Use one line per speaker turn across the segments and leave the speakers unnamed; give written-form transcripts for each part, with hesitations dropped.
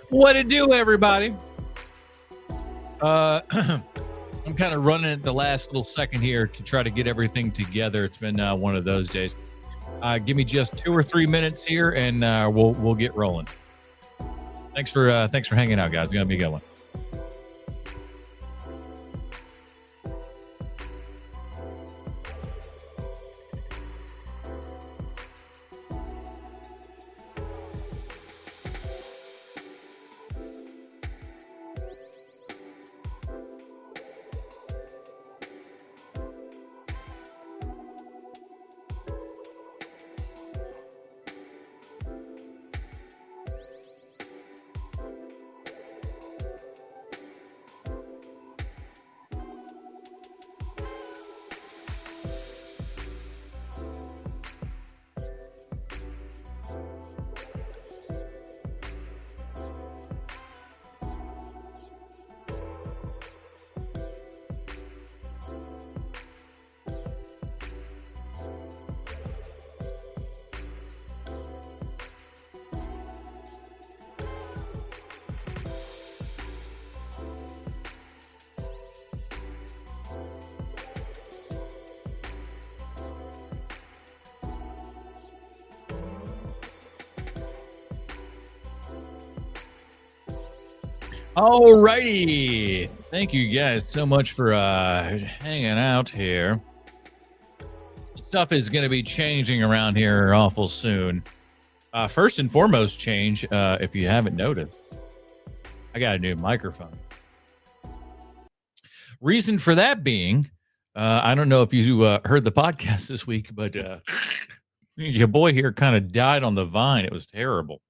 What it do, everybody? I'm kind of running at the last little second here to try to get everything together. It's been one of those days. Give me just 2 or 3 minutes here, and we'll get rolling. Thanks for hanging out, guys. It's gonna be a good one. All righty. Thank you guys so much for hanging out here. Stuff is going to be changing around here awful soon. First and foremost change, if you haven't noticed, I got a new microphone. Reason for that being, I don't know if you heard the podcast this week, but your boy here kind of died on the vine. It was terrible.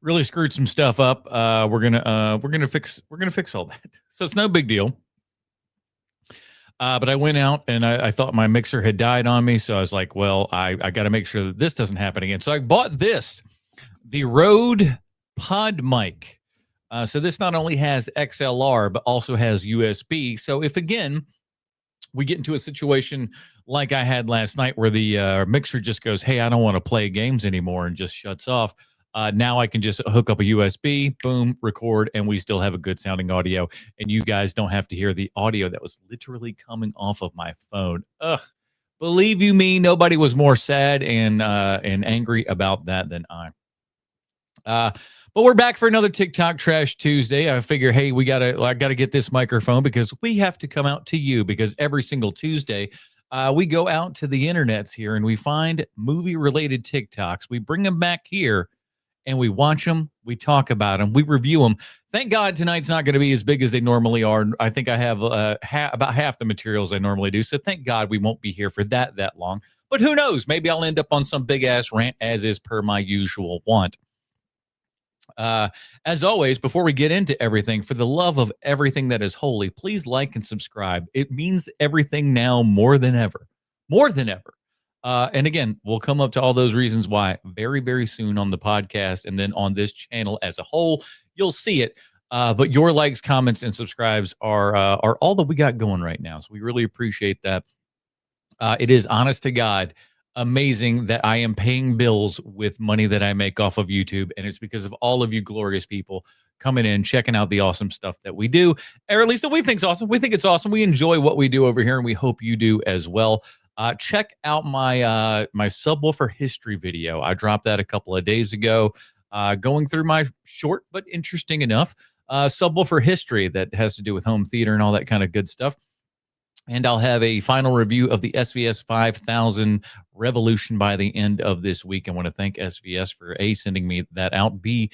Really screwed some stuff up. We're gonna fix all that. So it's no big deal. But I went out and I thought my mixer had died on me, so I was like, well, I got to make sure that this doesn't happen again. So I bought the Rode Pod mic. So this not only has XLR but also has USB. So if again we get into a situation like I had last night where the mixer just goes, hey, I don't want to play games anymore, and just shuts off. Now I can just hook up a USB, boom, record, and we still have a good sounding audio. And you guys don't have to hear the audio that was literally coming off of my phone. Ugh. Believe you me, nobody was more sad and angry about that than I. But we're back for another TikTok Trash Tuesday. I figure, hey, I gotta get this microphone because we have to come out to you, because every single Tuesday we go out to the internets here and we find movie-related TikToks. We bring them back here and we watch them, we talk about them, we review them. Thank God tonight's not going to be as big as they normally are. I think I have about half the materials I normally do, so thank God we won't be here for that long. But who knows? Maybe I'll end up on some big-ass rant, as is per my usual want. As always, before we get into everything, for the love of everything that is holy, please like and subscribe. It means everything now more than ever. More than ever. And again, we'll come up to all those reasons why very, very soon on the podcast and then on this channel as a whole. you'll see it. But your likes, comments, and subscribes are all that we got going right now. So we really appreciate that. It is, honest to God, amazing that I am paying bills with money that I make off of YouTube. And it's because of all of you glorious people coming in, checking out the awesome stuff that we do, or at least that we think's awesome. We think it's awesome. We enjoy what we do over here, and we hope you do as well. Check out my my subwoofer history video. I dropped that a couple of days ago, going through my short but interesting enough subwoofer history that has to do with home theater and all that kind of good stuff. And I'll have a final review of the SVS 5000 Revolution by the end of this week. I want to thank SVS for A, sending me that out, B,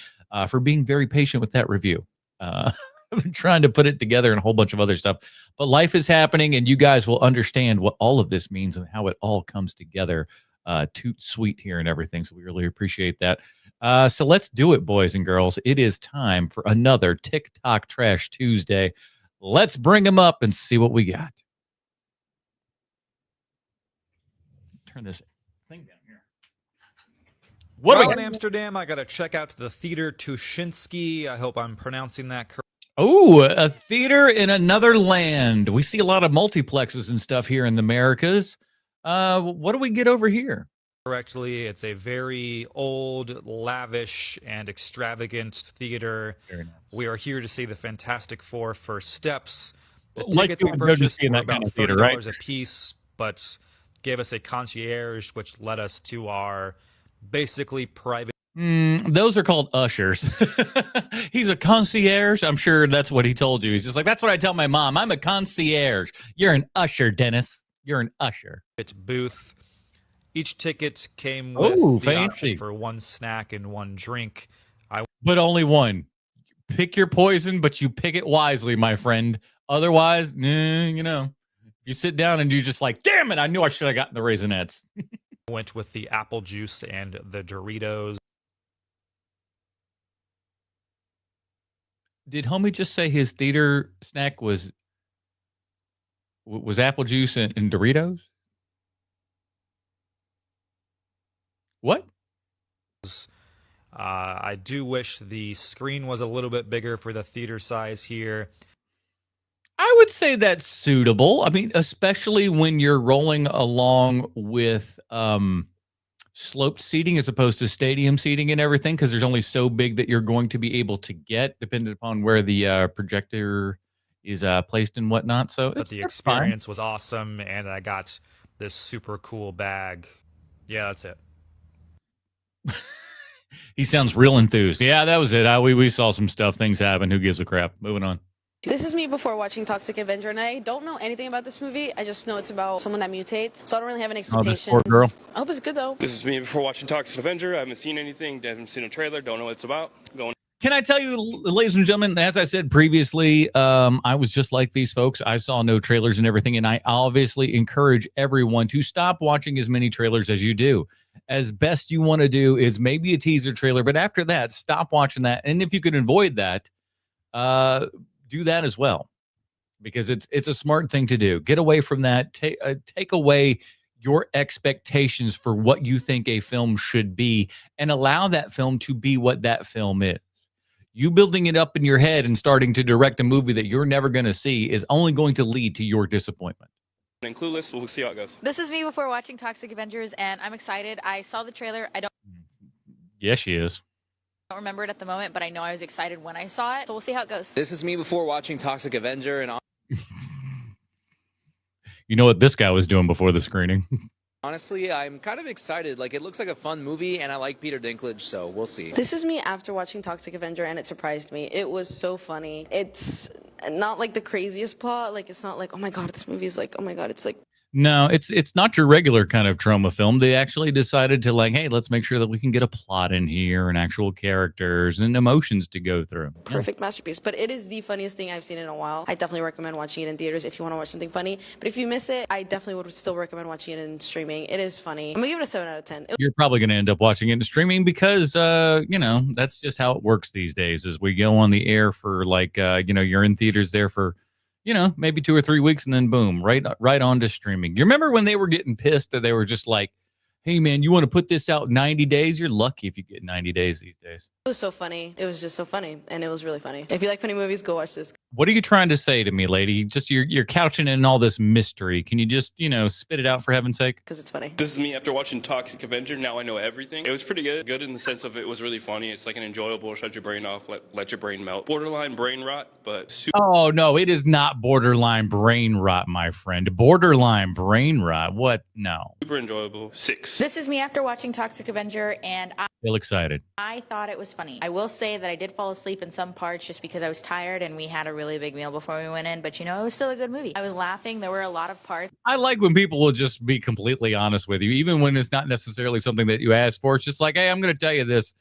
for being very patient with that review. I've been trying to put it together and a whole bunch of other stuff. But life is happening, and you guys will understand what all of this means and how it all comes together. Toot sweet here and everything. So we really appreciate that. So let's do it, boys and girls. It is time for another TikTok Trash Tuesday. Let's bring them up and see what we got. Turn this thing down here.
What well, in Amsterdam, I got to check out the Theater Tuschinski. I hope I'm pronouncing that correct.
Oh, a theater in another land. We see a lot of multiplexes and stuff here in the Americas. What do we get over here?
Correctly, it's a very old, lavish, and extravagant theater.
Very nice.
We are here to see the Fantastic Four First Steps. The
like
tickets we purchased were about $30 right? a piece, but gave us a concierge, which led us to our basically private.
Those are called ushers. He's a concierge. I'm sure that's what he told you. He's just like, that's what I tell my mom. I'm a concierge. You're an usher, Dennis. You're an usher.
It's booth. Each ticket came with the option for one snack and one drink.
But only one. Pick your poison, but you pick it wisely, my friend. Otherwise, you know. You sit down and you just like, damn it, I knew I should have gotten the Raisinets.
Went with the apple juice and the Doritos.
Did homie just say his theater snack was apple juice and Doritos? What?
I do wish the screen was a little bit bigger for the theater size here.
I would say that's suitable. I mean, especially when you're rolling along with sloped seating as opposed to stadium seating and everything, because there's only so big that you're going to be able to get, depending upon where the projector is placed and whatnot. So
but the experience was awesome, and I got this super cool bag. Yeah, that's it.
He sounds real enthused. Yeah, that was it. We saw some stuff. Things happen. Who gives a crap? Moving on.
This is me before watching Toxic Avenger, and I don't know anything about this movie. I just know it's about someone that mutates, so I don't really have any expectations.
Poor girl.
I hope it's good, though.
This is me before watching Toxic Avenger. I haven't seen anything, haven't seen a trailer, don't know what it's about.
Can I tell you, ladies and gentlemen, as I said previously, I was just like these folks. I saw no trailers and everything, and I obviously encourage everyone to stop watching as many trailers as you do. As best you want to do is maybe a teaser trailer, but after that, stop watching that. And if you can avoid that, do that as well, because it's a smart thing to do. Get away from that. Take away your expectations for what you think a film should be and allow that film to be what that film is. You building it up in your head and starting to direct a movie that you're never going to see is only going to lead to your disappointment.
And Clueless, we'll see how it goes.
This is me before watching Toxic Avengers, and I'm excited. I saw the trailer. I don't.
Yes, she is.
I don't remember it at the moment, but I know I was excited when I saw it. So we'll see how it goes.
This is me before watching Toxic Avenger, and
you know what this guy was doing before the screening.
Honestly, I'm kind of excited. Like, it looks like a fun movie, and I like Peter Dinklage, so we'll see.
This is me after watching Toxic Avenger, and it surprised me. It was so funny. It's not like the craziest plot. Like, it's not like, oh my god, this movie is like, oh my god, it's like.
No, it's not your regular kind of trauma film. They actually decided to like, hey, let's make sure that we can get a plot in here and actual characters and emotions to go through.
Perfect masterpiece. But it is the funniest thing I've seen in a while. I definitely recommend watching it in theaters if you want to watch something funny. But if you miss it, I definitely would still recommend watching it in streaming. It is funny. I'm going to give it a 7 out of 10.
You're probably going to end up watching it in streaming because, that's just how it works these days is we go on the air for like, you're in theaters there for, maybe 2 or 3 weeks and then boom, right on to streaming. You remember when they were getting pissed that they were just like, hey man, you want to put this out 90 days? You're lucky if you get 90 days these days.
It was so funny. It was just so funny, and it was really funny. If you like funny movies, go watch this.
What are you trying to say to me, lady? Just you're couching in all this mystery. Can you just, spit it out for heaven's sake?
Because it's funny.
This is me after watching Toxic Avenger. Now I know everything. It was pretty good. Good in the sense of it was really funny. It's like an enjoyable, shut your brain off, let your brain melt. Borderline brain rot, but super.
Oh, no, it is not borderline brain rot, my friend. Borderline brain rot? What? No.
Super enjoyable. 6.
This is me after watching Toxic Avenger, and
Feel excited.
I thought it was funny. I will say that I did fall asleep in some parts just because I was tired and we had a really big meal before we went in, but it was still a good movie. I was laughing. There were a lot of parts.
I like when people will just be completely honest with you, even when it's not necessarily something that you asked for. It's just like, hey, I'm going to tell you this.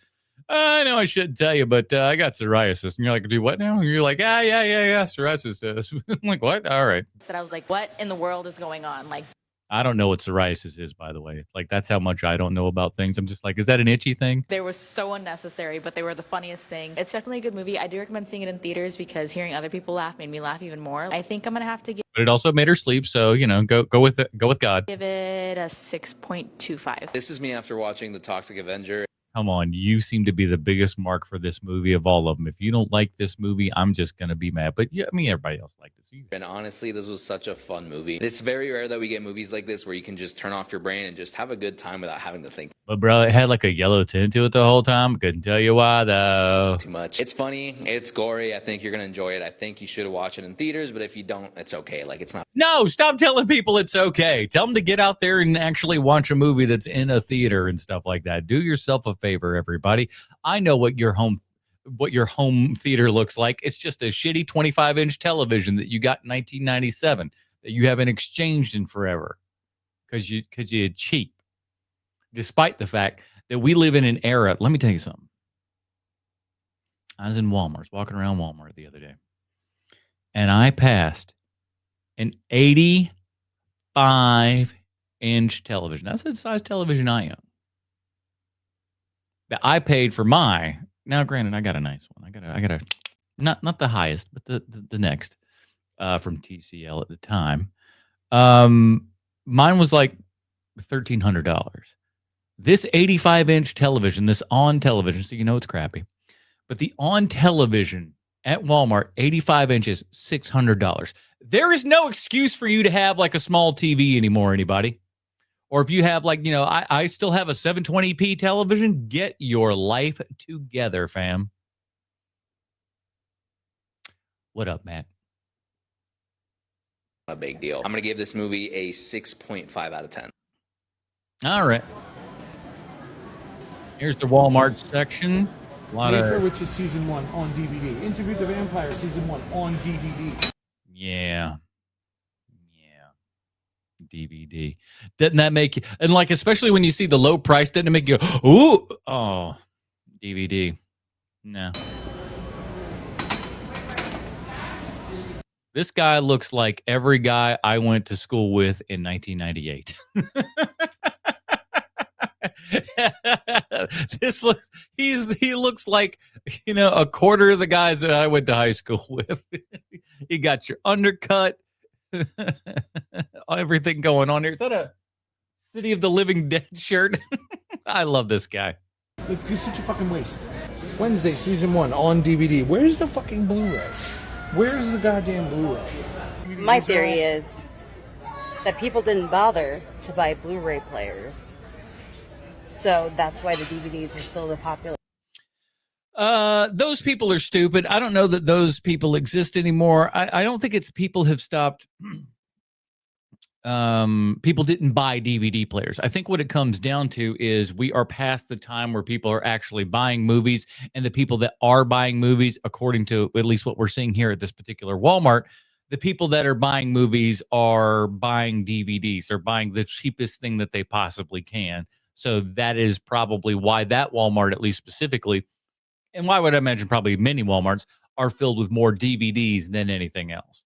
I know I shouldn't tell you, but I got psoriasis. And you're like, do what now? And you're like, yeah, psoriasis. I'm like, what? All right.
That I was like, what in the world is going on? Like,
I don't know what psoriasis is, by the way. Like, that's how much I don't know about things. I'm just like, is that an itchy thing?
they were so unnecessary, but they were the funniest thing. It's definitely a good movie. I do recommend seeing it in theaters because hearing other people laugh made me laugh even more. I think I'm going to have to
But it also made her sleep, so, go with it. Go with God.
give it a 6.25.
This is me after watching The Toxic Avenger.
Come on, you seem to be the biggest mark for this movie of all of them. If you don't like this movie, I'm just going to be mad. But yeah, I mean, everybody else liked it. So
And honestly, this was such a fun movie. It's very rare that we get movies like this where you can just turn off your brain and just have a good time without having to think
But bro, it had like a yellow tint to it the whole time. Couldn't tell you why though.
too much. It's funny. It's gory. I think you're going to enjoy it. I think you should watch it in theaters, but if you don't, it's okay. Like, it's not.
No, stop telling people it's okay. Tell them to get out there and actually watch a movie that's in a theater and stuff like that. Do yourself a favor, everybody. I know what your home theater looks like. It's just a shitty 25-inch television that you got in 1997 that you haven't exchanged in forever because you're cheap. Despite the fact that we live in an era, let me tell you something. I was in Walmart, walking around Walmart the other day, and I passed an 85-inch television. That's the size television I own. That I paid for my. Now, granted, I got a nice one. I got a not the highest, but the next from TCL at the time. Mine was like $1,300. This 85-inch television, this on television, so it's crappy, but the on television at Walmart, 85 inches, $600. There is no excuse for you to have like a small TV anymore, anybody. Or if you have like, I still have a 720p television, get your life together, fam. What up, Matt?
A big deal. I'm going to give this movie a 6.5 out of 10.
All right. Here's the Walmart section. A lot of...
which is season 1 on DVD. Interview the Vampire season 1 on DVD.
Yeah. DVD. Doesn't that make you, and like, especially when you see the low price, doesn't it make you go, ooh, oh, DVD. No. This guy looks like every guy I went to school with in 1998. He looks like, a quarter of the guys that I went to high school with. You got your undercut. Everything going on here. Is that a City of the Living Dead shirt? I love this guy.
Look, you're such a fucking waste. Wednesday, season 1 on DVD. Where's the fucking Blu-ray? Where's the goddamn Blu-ray?
My theory is that people didn't bother to buy Blu-ray players. So that's why the DVDs are still the popular.
Those people are stupid. I don't know that those people exist anymore. I don't think it's people have stopped. People didn't buy DVD players. I think what it comes down to is we are past the time where people are actually buying movies, and the people that are buying movies, according to at least what we're seeing here at this particular Walmart, the people that are buying movies are buying DVDs. They're buying the cheapest thing that they possibly can. So that is probably why that Walmart, at least specifically, and why would I imagine probably many Walmarts are filled with more DVDs than anything else.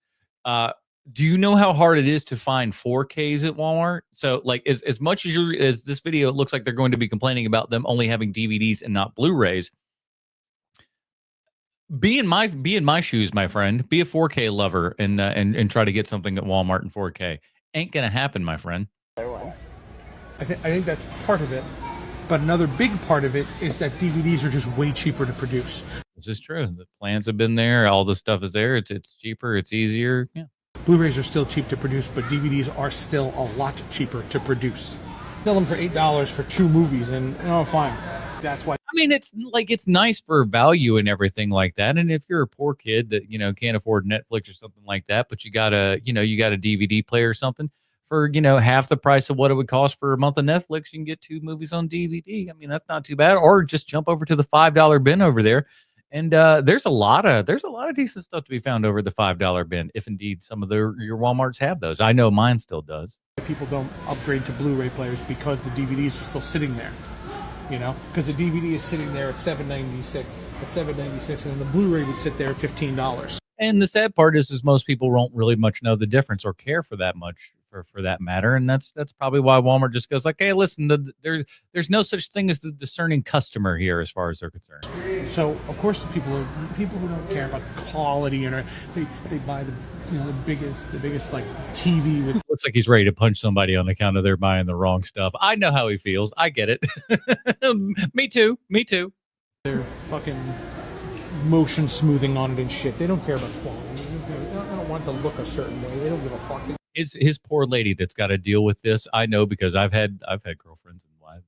Do you know how hard it is to find 4Ks at Walmart? So like as much as this video looks like they're going to be complaining about them only having DVDs and not Blu-rays, be in my shoes, my friend. Be a 4K lover and try to get something at Walmart in 4K. Ain't gonna happen, my friend.
I think that's part of it. But another big part of it is that DVDs are just way cheaper to produce.
This is true. The plans have been there. All the stuff is there. It's cheaper. It's easier. Yeah.
Blu-rays are still cheap to produce, but DVDs are still a lot cheaper to produce. Sell them for $8 for 2 movies, and fine. That's why.
I mean, it's nice for value and everything like that. And if you're a poor kid that can't afford Netflix or something like that, but you got a DVD player or something for half the price of what it would cost for a month of Netflix, you can get 2 movies on DVD. I mean, that's not too bad. Or just jump over to the $5 bin over there. And there's a lot of decent stuff to be found over the $5 bin, if indeed some of your Walmarts have those. I know mine still does.
People don't upgrade to Blu-ray players because the DVDs are still sitting there. Because the DVD is sitting there at $7.96, and then the Blu-ray would sit there at $15.
And the sad part is most people won't really much know the difference or care for that much for that matter. And that's probably why Walmart just goes like, hey, listen, there's no such thing as the discerning customer here as far as they're concerned.
So of course the people who don't care about the quality and they buy the biggest like TV with.
Looks like he's ready to punch somebody on account of they're buying the wrong stuff. I know how he feels. I get it. Me too.
They're fucking motion smoothing on it and shit. They don't care about quality. They don't want it to look a certain way. They don't give a fuck.
His poor lady that's got to deal with this. I know because I've had girlfriends and a wife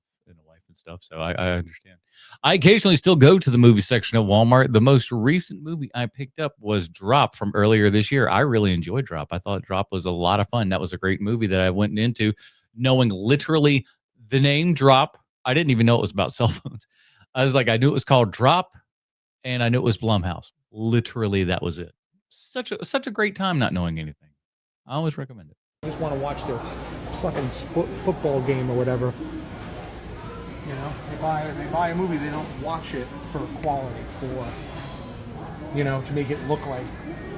and stuff, so I understand. I occasionally still go to the movie section at Walmart. The most recent movie I picked up was Drop from earlier this year. I really enjoyed Drop. I thought Drop was a lot of fun. That was a great movie that I went into knowing literally the name Drop. I didn't even know it was about cell phones. I was like, I knew it was called Drop, and I knew it was Blumhouse. Literally, that was it. Such a great time not knowing anything. I always recommend it.
I just want to watch their fucking football game or whatever. They buy a movie, they don't watch it for quality, to make it look like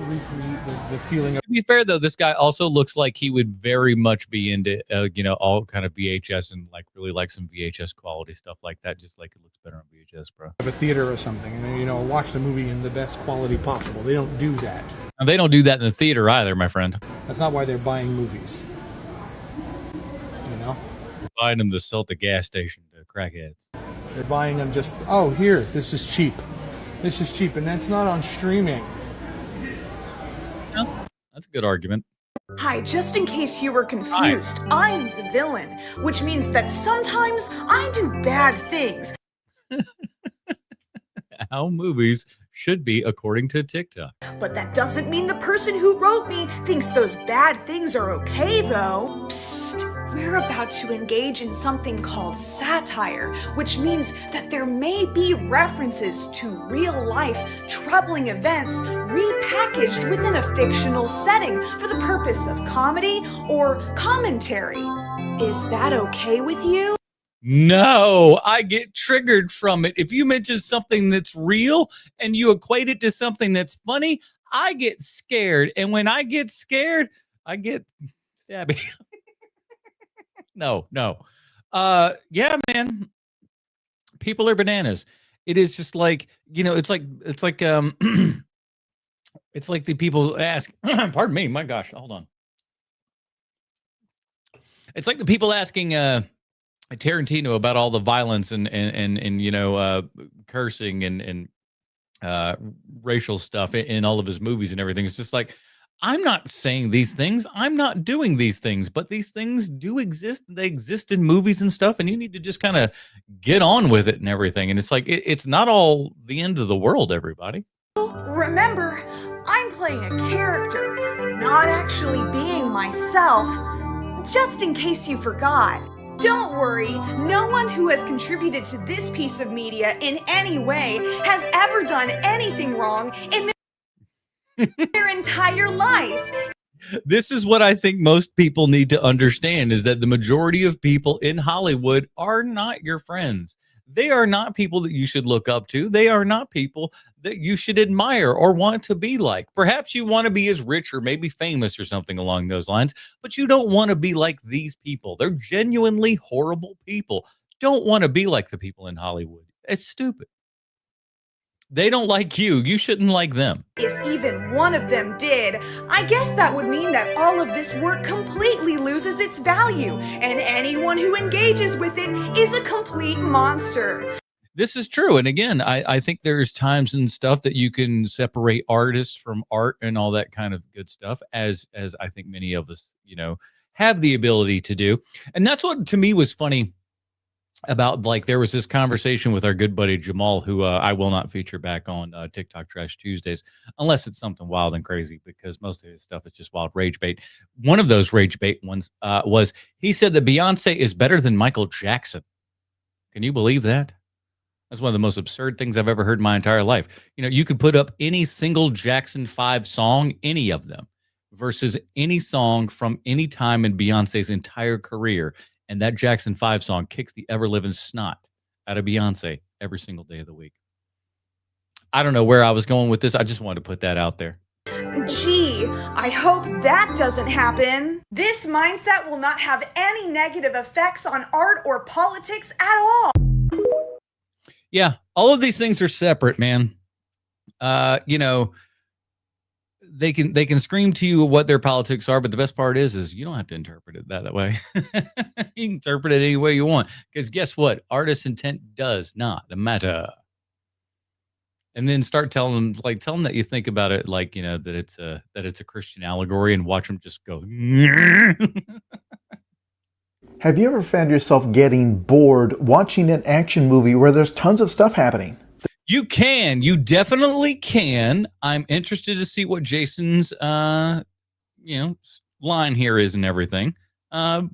recreate the feeling of.
To be fair though, this guy also looks like he would very much be into all kind of VHS and like really like some VHS quality stuff like that, just like it looks better on VHS, bro.
Of a theater or something, and watch the movie in the best quality possible. They don't do that.
And they don't do that in the theater either, my friend.
That's not why they're buying movies.
They're buying them to sell at the gas station to crackheads.
They're buying them just, here, this is cheap. This is cheap, and that's not on streaming.
No, that's a good argument.
Hi, just in case you were confused, I'm the villain, which means that sometimes I do bad things.
How movies should be according to TikTok.
But that doesn't mean the person who wrote me thinks those bad things are okay, though. Psst, we're about to engage in something called satire, which means that there may be references to real-life, troubling events repackaged within a fictional setting for the purpose of comedy or commentary. Is that okay with you?
No, I get triggered from it. If you mention something that's real and you equate it to something that's funny, I get scared. And when I get scared, I get stabby. No. Yeah, man. People are bananas. It is just like, it's like it's like the people ask, pardon me, my gosh, hold on. It's like the people asking Tarantino about all the violence and cursing and racial stuff in all of his movies and everything. It's just like, I'm not saying these things. I'm not doing these things, but these things do exist. They exist in movies and stuff, and you need to just kind of get on with it and everything. And it's like, it's not all the end of the world, everybody.
Remember, I'm playing a character, not actually being myself, just in case you forgot. Don't worry, no one who has contributed to this piece of media in any way has ever done anything wrong in their entire life.
This is what I think most people need to understand, is that the majority of people in Hollywood are not your friends. They are not people that you should look up to. They are not people that you should admire or want to be like. Perhaps you want to be as rich or maybe famous or something along those lines, but you don't want to be like these people. They're genuinely horrible people. Don't want to be like the people in Hollywood. It's stupid. They don't like you. You shouldn't like them.
If even one of them did, I guess that would mean that all of this work completely loses its value, and anyone who engages with it is a complete monster.
This is true. And again, I think there's times and stuff that you can separate artists from art and all that kind of good stuff, as I think many of us, have the ability to do. And that's what to me was funny about, like, there was this conversation with our good buddy Jamal, who I will not feature back on TikTok Trash Tuesdays unless it's something wild and crazy, because most of his stuff is just wild rage bait. One of those rage bait ones was, he said that Beyonce is better than Michael Jackson. Can you believe that? That's one of the most absurd things I've ever heard in my entire life. You could put up any single Jackson 5 song, any of them, versus any song from any time in Beyonce's entire career, and that Jackson 5 song kicks the ever-living snot out of Beyonce every single day of the week. I don't know where I was going with this. I just wanted to put that out there.
Gee, I hope that doesn't happen. This mindset will not have any negative effects on art or politics at all.
Yeah, all of these things are separate, man. They can scream to you what their politics are, but the best part is you don't have to interpret it that way. You can interpret it any way you want, because guess what? Artist's intent does not matter. And then start tell them that you think about it like, that it's a Christian allegory, and watch them just go.
Have you ever found yourself getting bored watching an action movie where there's tons of stuff happening?
You can. You definitely can. I'm interested to see what Jason's, line here is and everything. But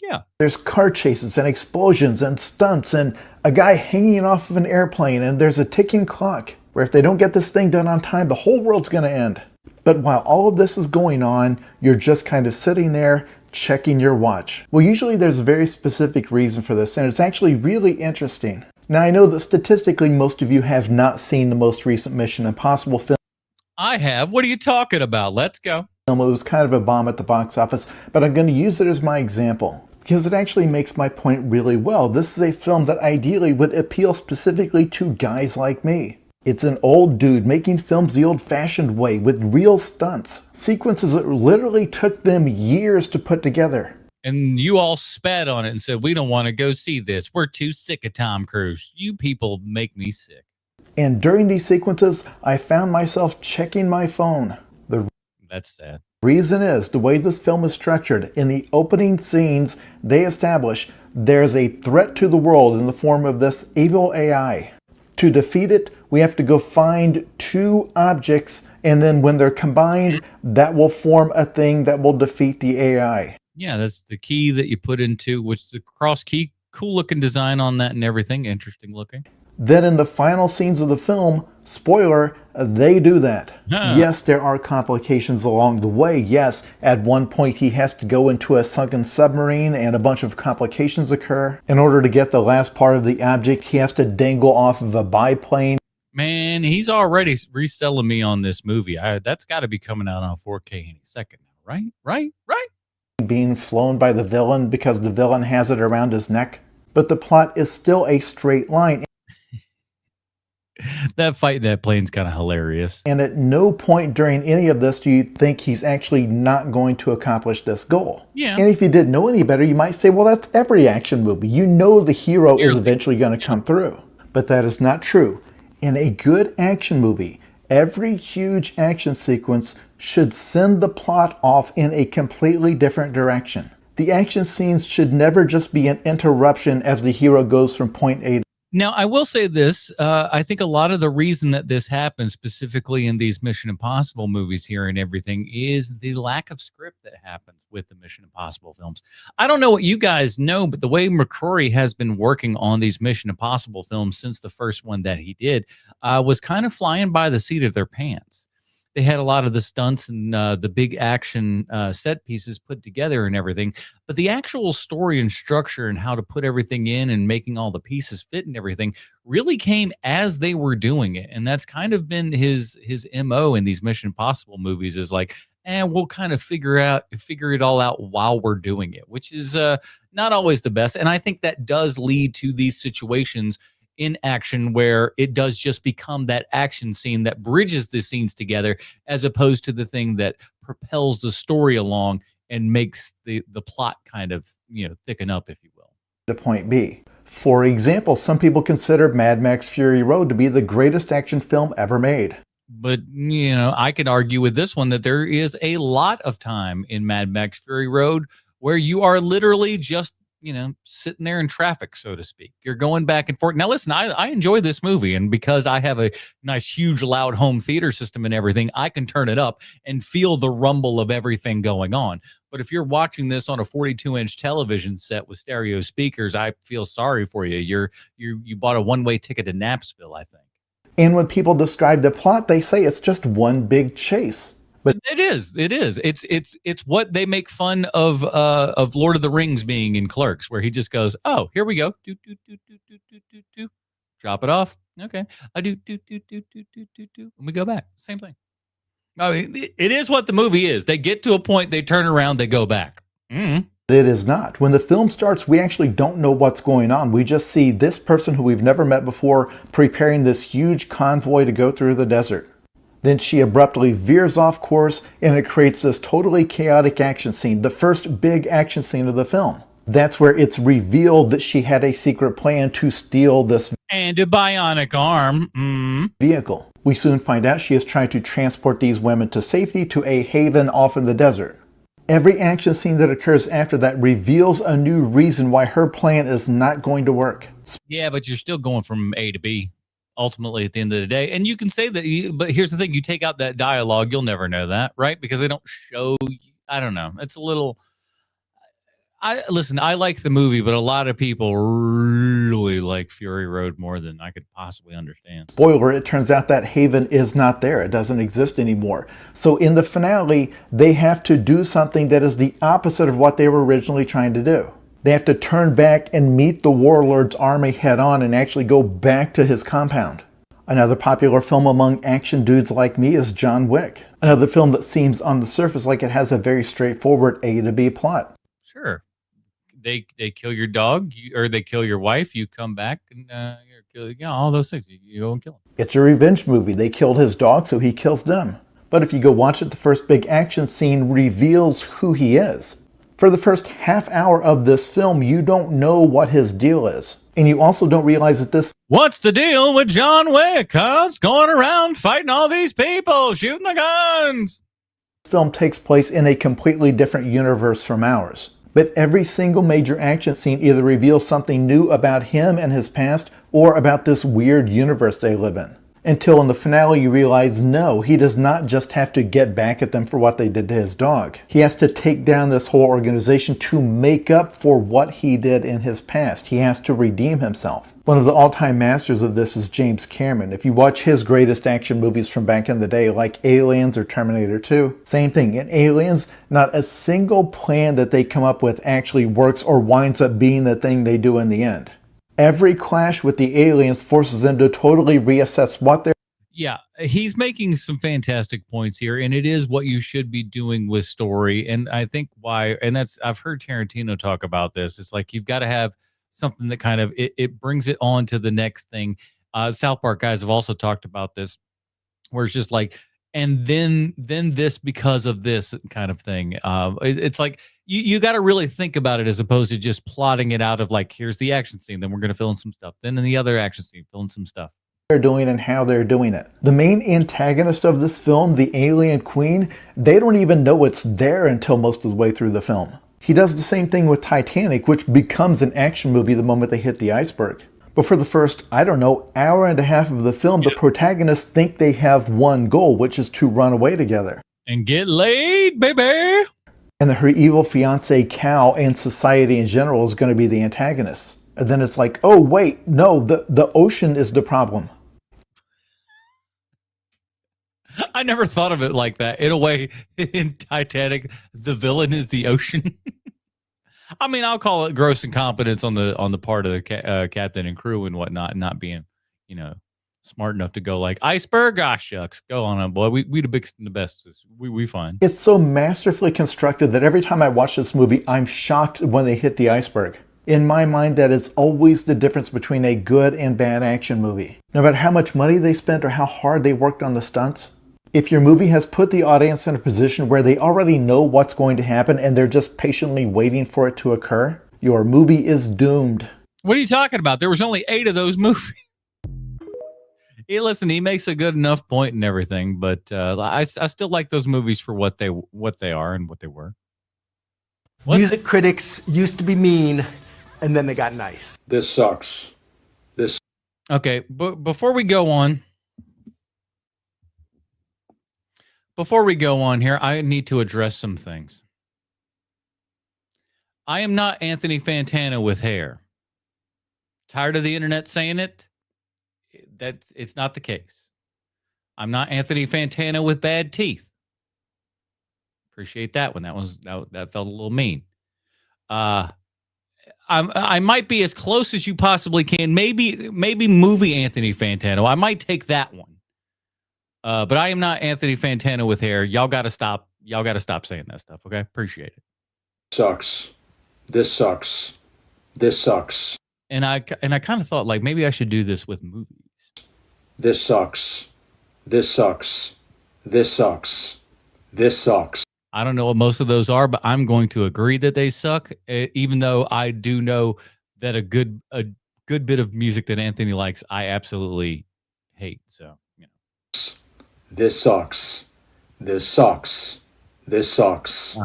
yeah.
There's car chases and explosions and stunts and a guy hanging off of an airplane, and there's a ticking clock where if they don't get this thing done on time, the whole world's going to end. But while all of this is going on, you're just kind of sitting there checking your watch. Well, usually there's a very specific reason for this, and it's actually really interesting. Now, I know that statistically most of you have not seen the most recent Mission Impossible film.
I have. What are you talking about? Let's go.
It was kind of a bomb at the box office, but I'm going to use it as my example because it actually makes my point really well. This is a film that ideally would appeal specifically to guys like me. It's an old dude making films the old-fashioned way with real stunts. Sequences that literally took them years to put together.
And you all spat on it and said, we don't want to go see this. We're too sick of Tom Cruise. You people make me sick.
And during these sequences, I found myself checking my phone.
That's sad.
Reason is, the way this film is structured, in the opening scenes, they establish there's a threat to the world in the form of this evil AI. To defeat it, we have to go find two objects, and then when they're combined, that will form a thing that will defeat the AI.
Yeah, that's the key that you put into, which the cross key, cool looking design on that and everything, interesting looking.
Then in the final scenes of the film, spoiler, they do that. Yes, there are complications along the way. Yes, at one point he has to go into a sunken submarine and a bunch of complications occur. In order to get the last part of the object, he has to dangle off of a biplane.
Man, he's already reselling me on this movie. That's got to be coming out on 4K any second now, right?
Being flown by the villain because the villain has it around his neck. But the plot is still a straight line.
That fight in that plane's kind of hilarious.
And at no point during any of this do you think he's actually not going to accomplish this goal.
Yeah.
And if you didn't know any better, you might say, well, that's every action movie. You know the hero is eventually going to come through. But that is not true. In a good action movie, every huge action sequence should send the plot off in a completely different direction. The action scenes should never just be an interruption as the hero goes from point A.
Now, I will say this. I think a lot of the reason that this happens, specifically in these Mission Impossible movies here and everything, is the lack of script that happens with the Mission Impossible films. I don't know what you guys know, but the way McCrory has been working on these Mission Impossible films since the first one that he did was kind of flying by the seat of their pants. They had a lot of the stunts and the big action set pieces put together and everything. But the actual story and structure and how to put everything in and making all the pieces fit and everything really came as they were doing it. And that's kind of been his MO in these Mission Impossible movies, is like, we'll kind of figure it all out while we're doing it, which is not always the best. And I think that does lead to these situations in action where it does just become that action scene that bridges the scenes together, as opposed to the thing that propels the story along and makes the plot kind of, thicken up, if you will.
To point B. For example, some people consider Mad Max Fury Road to be the greatest action film ever made.
But, I could argue with this one that there is a lot of time in Mad Max Fury Road where you are literally just, sitting there in traffic, so to speak. You're going back and forth. Now, listen, I enjoy this movie, and because I have a nice, huge, loud home theater system and everything, I can turn it up and feel the rumble of everything going on. But if you're watching this on a 42-inch television set with stereo speakers, I feel sorry for you. You bought a one-way ticket to Knapsville, I think.
And when people describe the plot, they say it's just one big chase. But
it is. It's what they make fun of Lord of the Rings being in Clerks, where he just goes, "Oh, here we go, do do do do do do do do, drop it off. Okay, I do do do do do do do do, and we go back. Same thing. I mean, it is what the movie is. They get to a point, they turn around, they go back.
It is not. When the film starts, we actually don't know what's going on. We just see this person who we've never met before preparing this huge convoy to go through the desert. Then she abruptly veers off course, and it creates this totally chaotic action scene, the first big action scene of the film. That's where it's revealed that she had a secret plan to steal this
and a bionic arm
vehicle. We soon find out she is trying to transport these women to safety to a haven off in the desert. Every action scene that occurs after that reveals a new reason why her plan is not going to work.
Yeah, but you're still going from A to B. Ultimately, at the end of the day, and you can say that, but here's the thing: you take out that dialogue, you'll never know that, right? Because they don't show. I don't know. It's a little. I like the movie, but a lot of people really like Fury Road more than I could possibly understand.
Spoiler: it turns out that haven is not there; it doesn't exist anymore. So in the finale, they have to do something that is the opposite of what they were originally trying to do. They have to turn back and meet the warlord's army head on and actually go back to his compound. Another popular film among action dudes like me is John Wick. Another film that seems on the surface like it has a very straightforward A to B plot.
Sure. They kill your dog, or they kill your wife, you come back and all those things. You go and kill them.
It's a revenge movie. They killed his dog, so he kills them. But if you go watch it, the first big action scene reveals who he is. For the first half hour of this film, you don't know what his deal is. And you also don't realize that this...
What's the deal with John Wick? Cuz going around fighting all these people, shooting the guns.
Film takes place in a completely different universe from ours. But every single major action scene either reveals something new about him and his past, or about this weird universe they live in. Until in the finale you realize, no, he does not just have to get back at them for what they did to his dog. He has to take down this whole organization to make up for what he did in his past. He has to redeem himself. One of the all-time masters of this is James Cameron. If you watch his greatest action movies from back in the day, like Aliens or Terminator 2, same thing. In Aliens, not a single plan that they come up with actually works or winds up being the thing they do in the end. Every clash with the aliens forces them to totally reassess what they're...
Yeah, he's making some fantastic points here, and it is what you should be doing with story. And I think why, and that's, I've heard Tarantino talk about this. It's like, you've got to have something that kind of, it brings it on to the next thing. South Park guys have also talked about this, where it's just like, and then this because of this kind of thing. It's like, you got to really think about it, as opposed to just plotting it out of like, here's the action scene, then we're going to fill in some stuff. Then in the other action scene, fill in some stuff.
They're doing and how they're doing it. The main antagonist of this film, the alien queen, they don't even know it's there until most of the way through the film. He does the same thing with Titanic, which becomes an action movie the moment they hit the iceberg. But for the first, I don't know, hour and a half of the film, the protagonists think they have one goal, which is to run away together.
And get laid, baby!
And her evil fiance, Cal, and society in general is going to be the antagonists. And then it's like, oh, wait, no, the ocean is the problem.
I never thought of it like that. In a way, in Titanic, the villain is the ocean. I mean, I'll call it gross incompetence on the part of the captain and crew and whatnot, not being, smart enough to go like, iceberg, gosh shucks, go on, boy. We the biggest and the best. We fine.
It's so masterfully constructed that every time I watch this movie, I'm shocked when they hit the iceberg. In my mind, that is always the difference between a good and bad action movie. No matter how much money they spent or how hard they worked on the stunts, if your movie has put the audience in a position where they already know what's going to happen and they're just patiently waiting for it to occur, your movie is doomed.
What are you talking about? There was only 8 of those movies. Hey, listen, he makes a good enough point and everything, but I still like those movies for what they are and what they were.
Music critics used to be mean, and then they got nice.
This sucks.
Okay, but before we go on here, I need to address some things. I am not Anthony Fantano with hair. Tired of the internet saying it? It's not the case. I'm not Anthony Fantano with bad teeth. Appreciate that one. That felt a little mean. I might be as close as you possibly can. Maybe movie Anthony Fantano. I might take that one. But I am not Anthony Fantano with hair. Y'all got to stop. Y'all got to stop saying that stuff. Okay, appreciate it.
Sucks. This sucks. This sucks.
And I kind of thought like maybe I should do this with movies.
This sucks. This sucks. This sucks. This sucks.
I don't know what most of those are, but I'm going to agree that they suck, even though I do know that a good bit of music that Anthony likes, I absolutely hate. So, you know.
This sucks. This sucks. This sucks.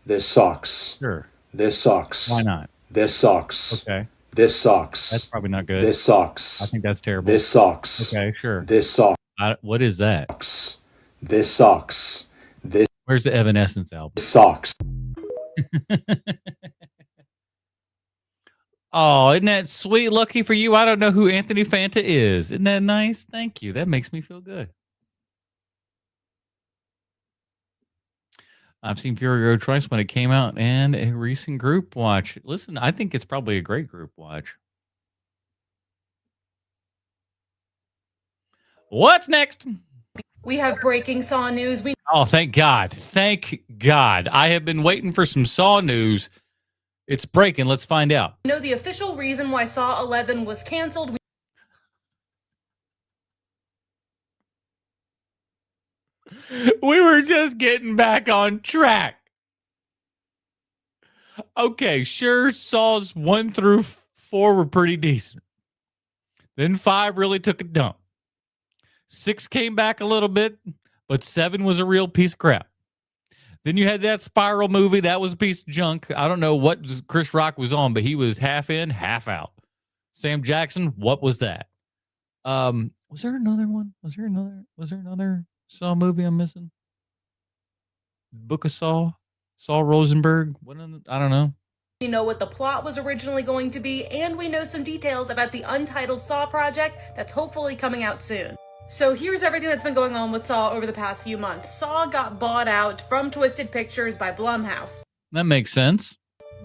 This sucks.
Sure.
This sucks.
Why not?
This sucks.
Okay.
This sucks.
That's probably not good.
This sucks.
I think that's terrible.
This sucks.
Okay, sure.
This sucks.
What is that?
This sucks. This.
Where's the Evanescence album?
This sucks.
Oh, isn't that sweet? Lucky for you, I don't know who Anthony Fanta is. Isn't that nice? Thank you. That makes me feel good. I've seen Fury Road twice when it came out and a recent group watch. Listen, I think it's probably a great group watch. What's next?
We have breaking Saw news.
Oh, thank God. Thank God. I have been waiting for some Saw news. It's breaking. Let's find out.
We know the official reason why Saw 11 was canceled.
We were just getting back on track. Okay, sure, Saws 1 through 4 were pretty decent. Then 5 really took a dump. 6 came back a little bit, but 7 was a real piece of crap. Then you had that Spiral movie. That was a piece of junk. I don't know what Chris Rock was on, but he was half in, half out. Sam Jackson, what was that? Was there another one? Was there another Saw movie I'm missing? Book of Saw? Saul Rosenberg? I don't know.
We know what the plot was originally going to be, and we know some details about the untitled Saw project that's hopefully coming out soon. So here's everything that's been going on with Saw over the past few months. Saw got bought out from Twisted Pictures by Blumhouse.
That makes sense.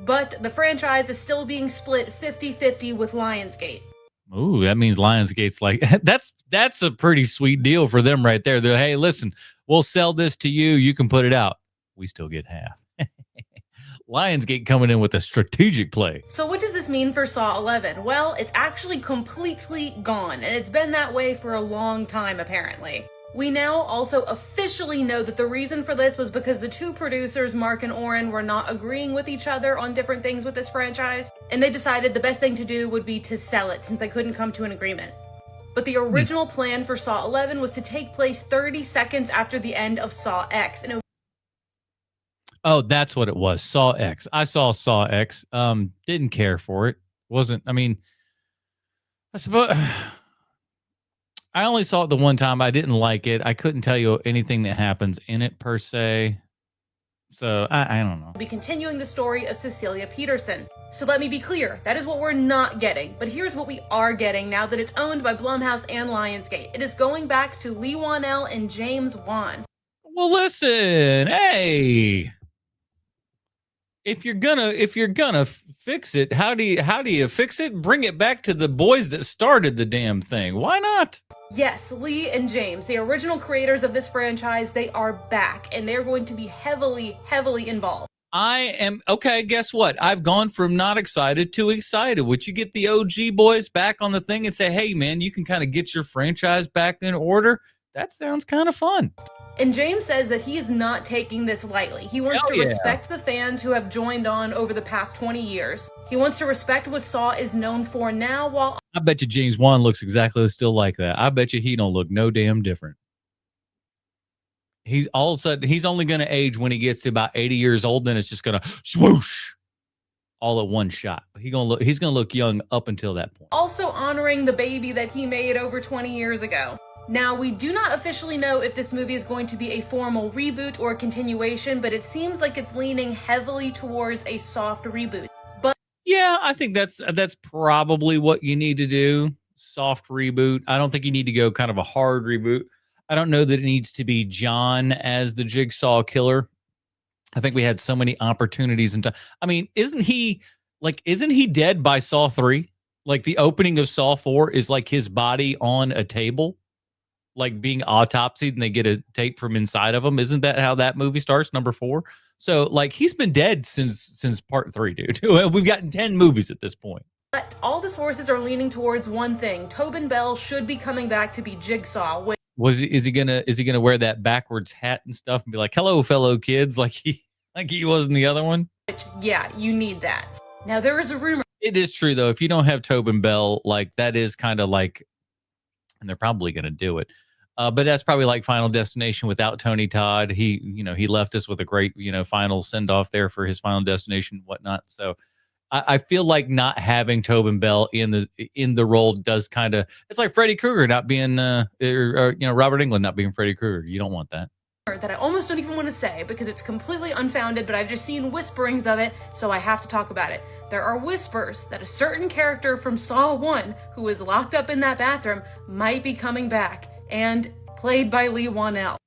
But the franchise is still being split 50-50 with Lionsgate.
Ooh, that means Lionsgate's like, that's a pretty sweet deal for them right there. They're, hey, listen, we'll sell this to you. You can put it out. We still get half. Lionsgate coming in with a strategic play.
So what does this mean for Saw 11? Well, it's actually completely gone, and it's been that way for a long time, apparently. We now also officially know that the reason for this was because the two producers, Mark and Oren, were not agreeing with each other on different things with this franchise, and they decided the best thing to do would be to sell it since they couldn't come to an agreement. But the original plan for Saw 11 was to take place 30 seconds after the end of Saw X. And
Oh, that's what it was. Saw X. I saw Saw X. Didn't care for it. I suppose I only saw it the one time. I didn't like it. I couldn't tell you anything that happens in it per se. So I don't know.
We'll be continuing the story of Cecilia Peterson. So let me be clear, that is what we're not getting. But here's what we are getting now that it's owned by Blumhouse and Lionsgate. It is going back to Lee Wanell and James Wan.
Well, listen, hey. If you're gonna fix it, how do you fix it? Bring it back to the boys that started the damn thing. Why not?
Yes, Lee and James, the original creators of this franchise, they are back, and they're going to be heavily involved.
I am okay. Guess what? I've gone from not excited to excited. Would you get the OG boys back on the thing and say, hey, man, you can kind of get your franchise back in order? That sounds kind of fun.
And James says that he is not taking this lightly. He wants to respect the fans who have joined on over the past 20 years. He wants to respect what Saw is known for now, while
I bet you James Wan looks exactly still like that. I bet you he don't look no damn different. He's all of a sudden, he's only going to age when he gets to about 80 years old. Then it's just going to swoosh all at one shot. He's going to look young up until that point.
also honoring the baby that he made over 20 years ago. Now, we do not officially know if this movie is going to be a formal reboot or a continuation, but it seems like it's leaning heavily towards a soft reboot. But
yeah, I think that's probably what you need to do. Soft reboot. I don't think you need to go kind of a hard reboot. I don't know that it needs to be John as the Jigsaw killer. I think we had so many opportunities and I mean, isn't he dead by Saw 3? Like the opening of Saw 4 is like his body on a table, like being autopsied, and they get a tape from inside of him. Isn't that how that movie starts, number 4? So like he's been dead since part 3, dude. We've gotten 10 movies at this point.
But all the sources are leaning towards one thing. Tobin Bell should be coming back to be Jigsaw.
Is he gonna wear that backwards hat and stuff and be like, "Hello, fellow kids," like he was in the other one?
Which, yeah, you need that. Now there is a rumor.
It is true though. If you don't have Tobin Bell, like that is kind of like, and they're probably gonna do it. But that's probably like Final Destination without Tony Todd. He left us with a great, final send off there for his Final Destination and whatnot. So I feel like not having Tobin Bell in the role does kind of, it's like Freddy Krueger not being, or Robert Englund not being Freddy Krueger. You don't want that.
That I almost don't even want to say because it's completely unfounded, but I've just seen whisperings of it, so I have to talk about it. There are whispers that a certain character from Saw 1 who is locked up in that bathroom might be coming back, and played by Lee Wanell.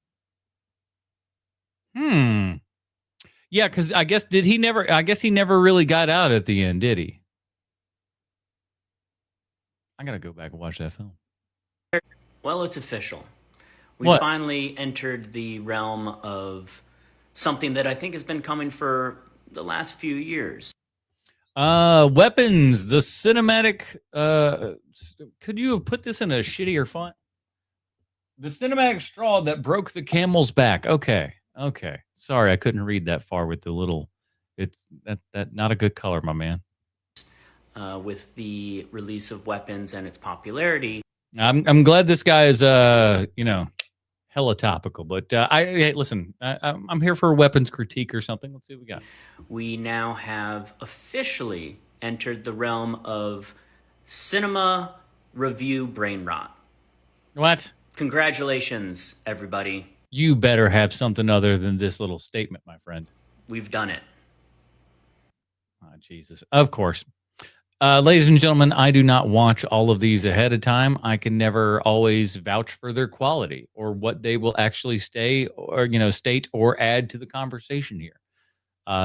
Yeah, because I guess he never really got out at the end, did he? I gotta go back and watch that film.
Well, it's official. We
What?
finally entered the realm of something that I think has been coming for the last few years.
Weapons, the cinematic. Could you have put this in a shittier font? The cinematic straw that broke the camel's back. Okay. Sorry, I couldn't read that far with the little. It's that not a good color, my man.
With the release of Weapons and its popularity.
I'm glad this guy is hella topical. But hey, listen, I'm here for a weapons critique or something. Let's see what we got.
We now have officially entered the realm of cinema review brain rot.
What?
Congratulations, everybody.
You better have something other than this little statement, my friend.
We've done it.
Oh, Jesus. Of course. Ladies and gentlemen, I do not watch all of these ahead of time. I can never always vouch for their quality or what they will actually state or add to the conversation here.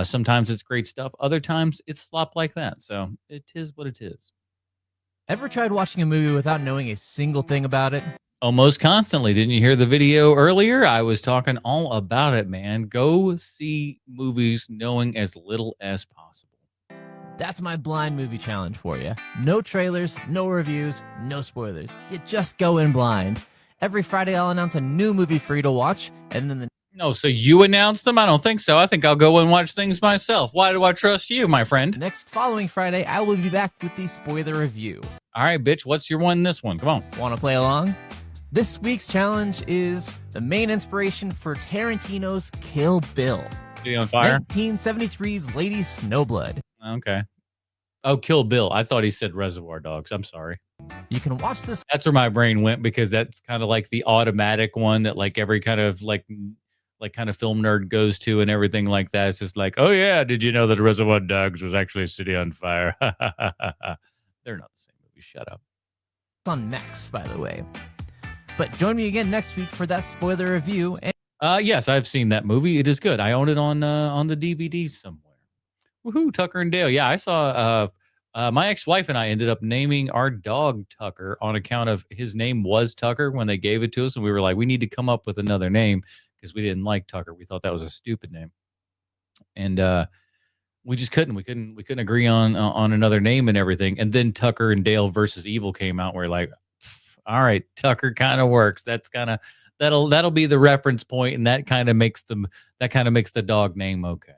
Sometimes it's great stuff. Other times it's slop like that. So it is what it is.
Ever tried watching a movie without knowing a single thing about it?
Almost constantly. Didn't you hear the video earlier? I was talking all about it, man. Go see movies knowing as little as possible.
That's my blind movie challenge for you. No trailers, no reviews, no spoilers. You just go in blind. Every Friday I'll announce a new movie for you to watch, and then
No, so you announced them? I don't think so. I think I'll go and watch things myself. Why do I trust you, my friend?
Next following Friday, I will be back with the spoiler review.
All right, bitch. What's your one this one? Come on.
Want to play along? This week's challenge is the main inspiration for Tarantino's Kill Bill.
City on Fire?
1973's Lady Snowblood.
Okay. Oh, Kill Bill. I thought he said Reservoir Dogs. I'm sorry.
You can watch this.
That's where my brain went because that's kind of like the automatic one that like every kind of like kind of film nerd goes to and everything like that. It's just like, oh yeah, did you know that Reservoir Dogs was actually City on Fire? They're not the same movie. Shut up.
It's on Max, by the way. But join me again next week for that spoiler review. And
yes, I've seen that movie. It is good. I own it on the DVD somewhere. Woohoo, Tucker and Dale. Yeah, I saw my ex-wife and I ended up naming our dog Tucker on account of his name was Tucker when they gave it to us. And we were like, we need to come up with another name because we didn't like Tucker. We thought that was a stupid name. and we just couldn't. We couldn't agree on another name and everything. And then Tucker and Dale versus Evil came out. We're like, all right, Tucker kind of works. That's kind of that'll be the reference point, and that kind of makes the dog name okay.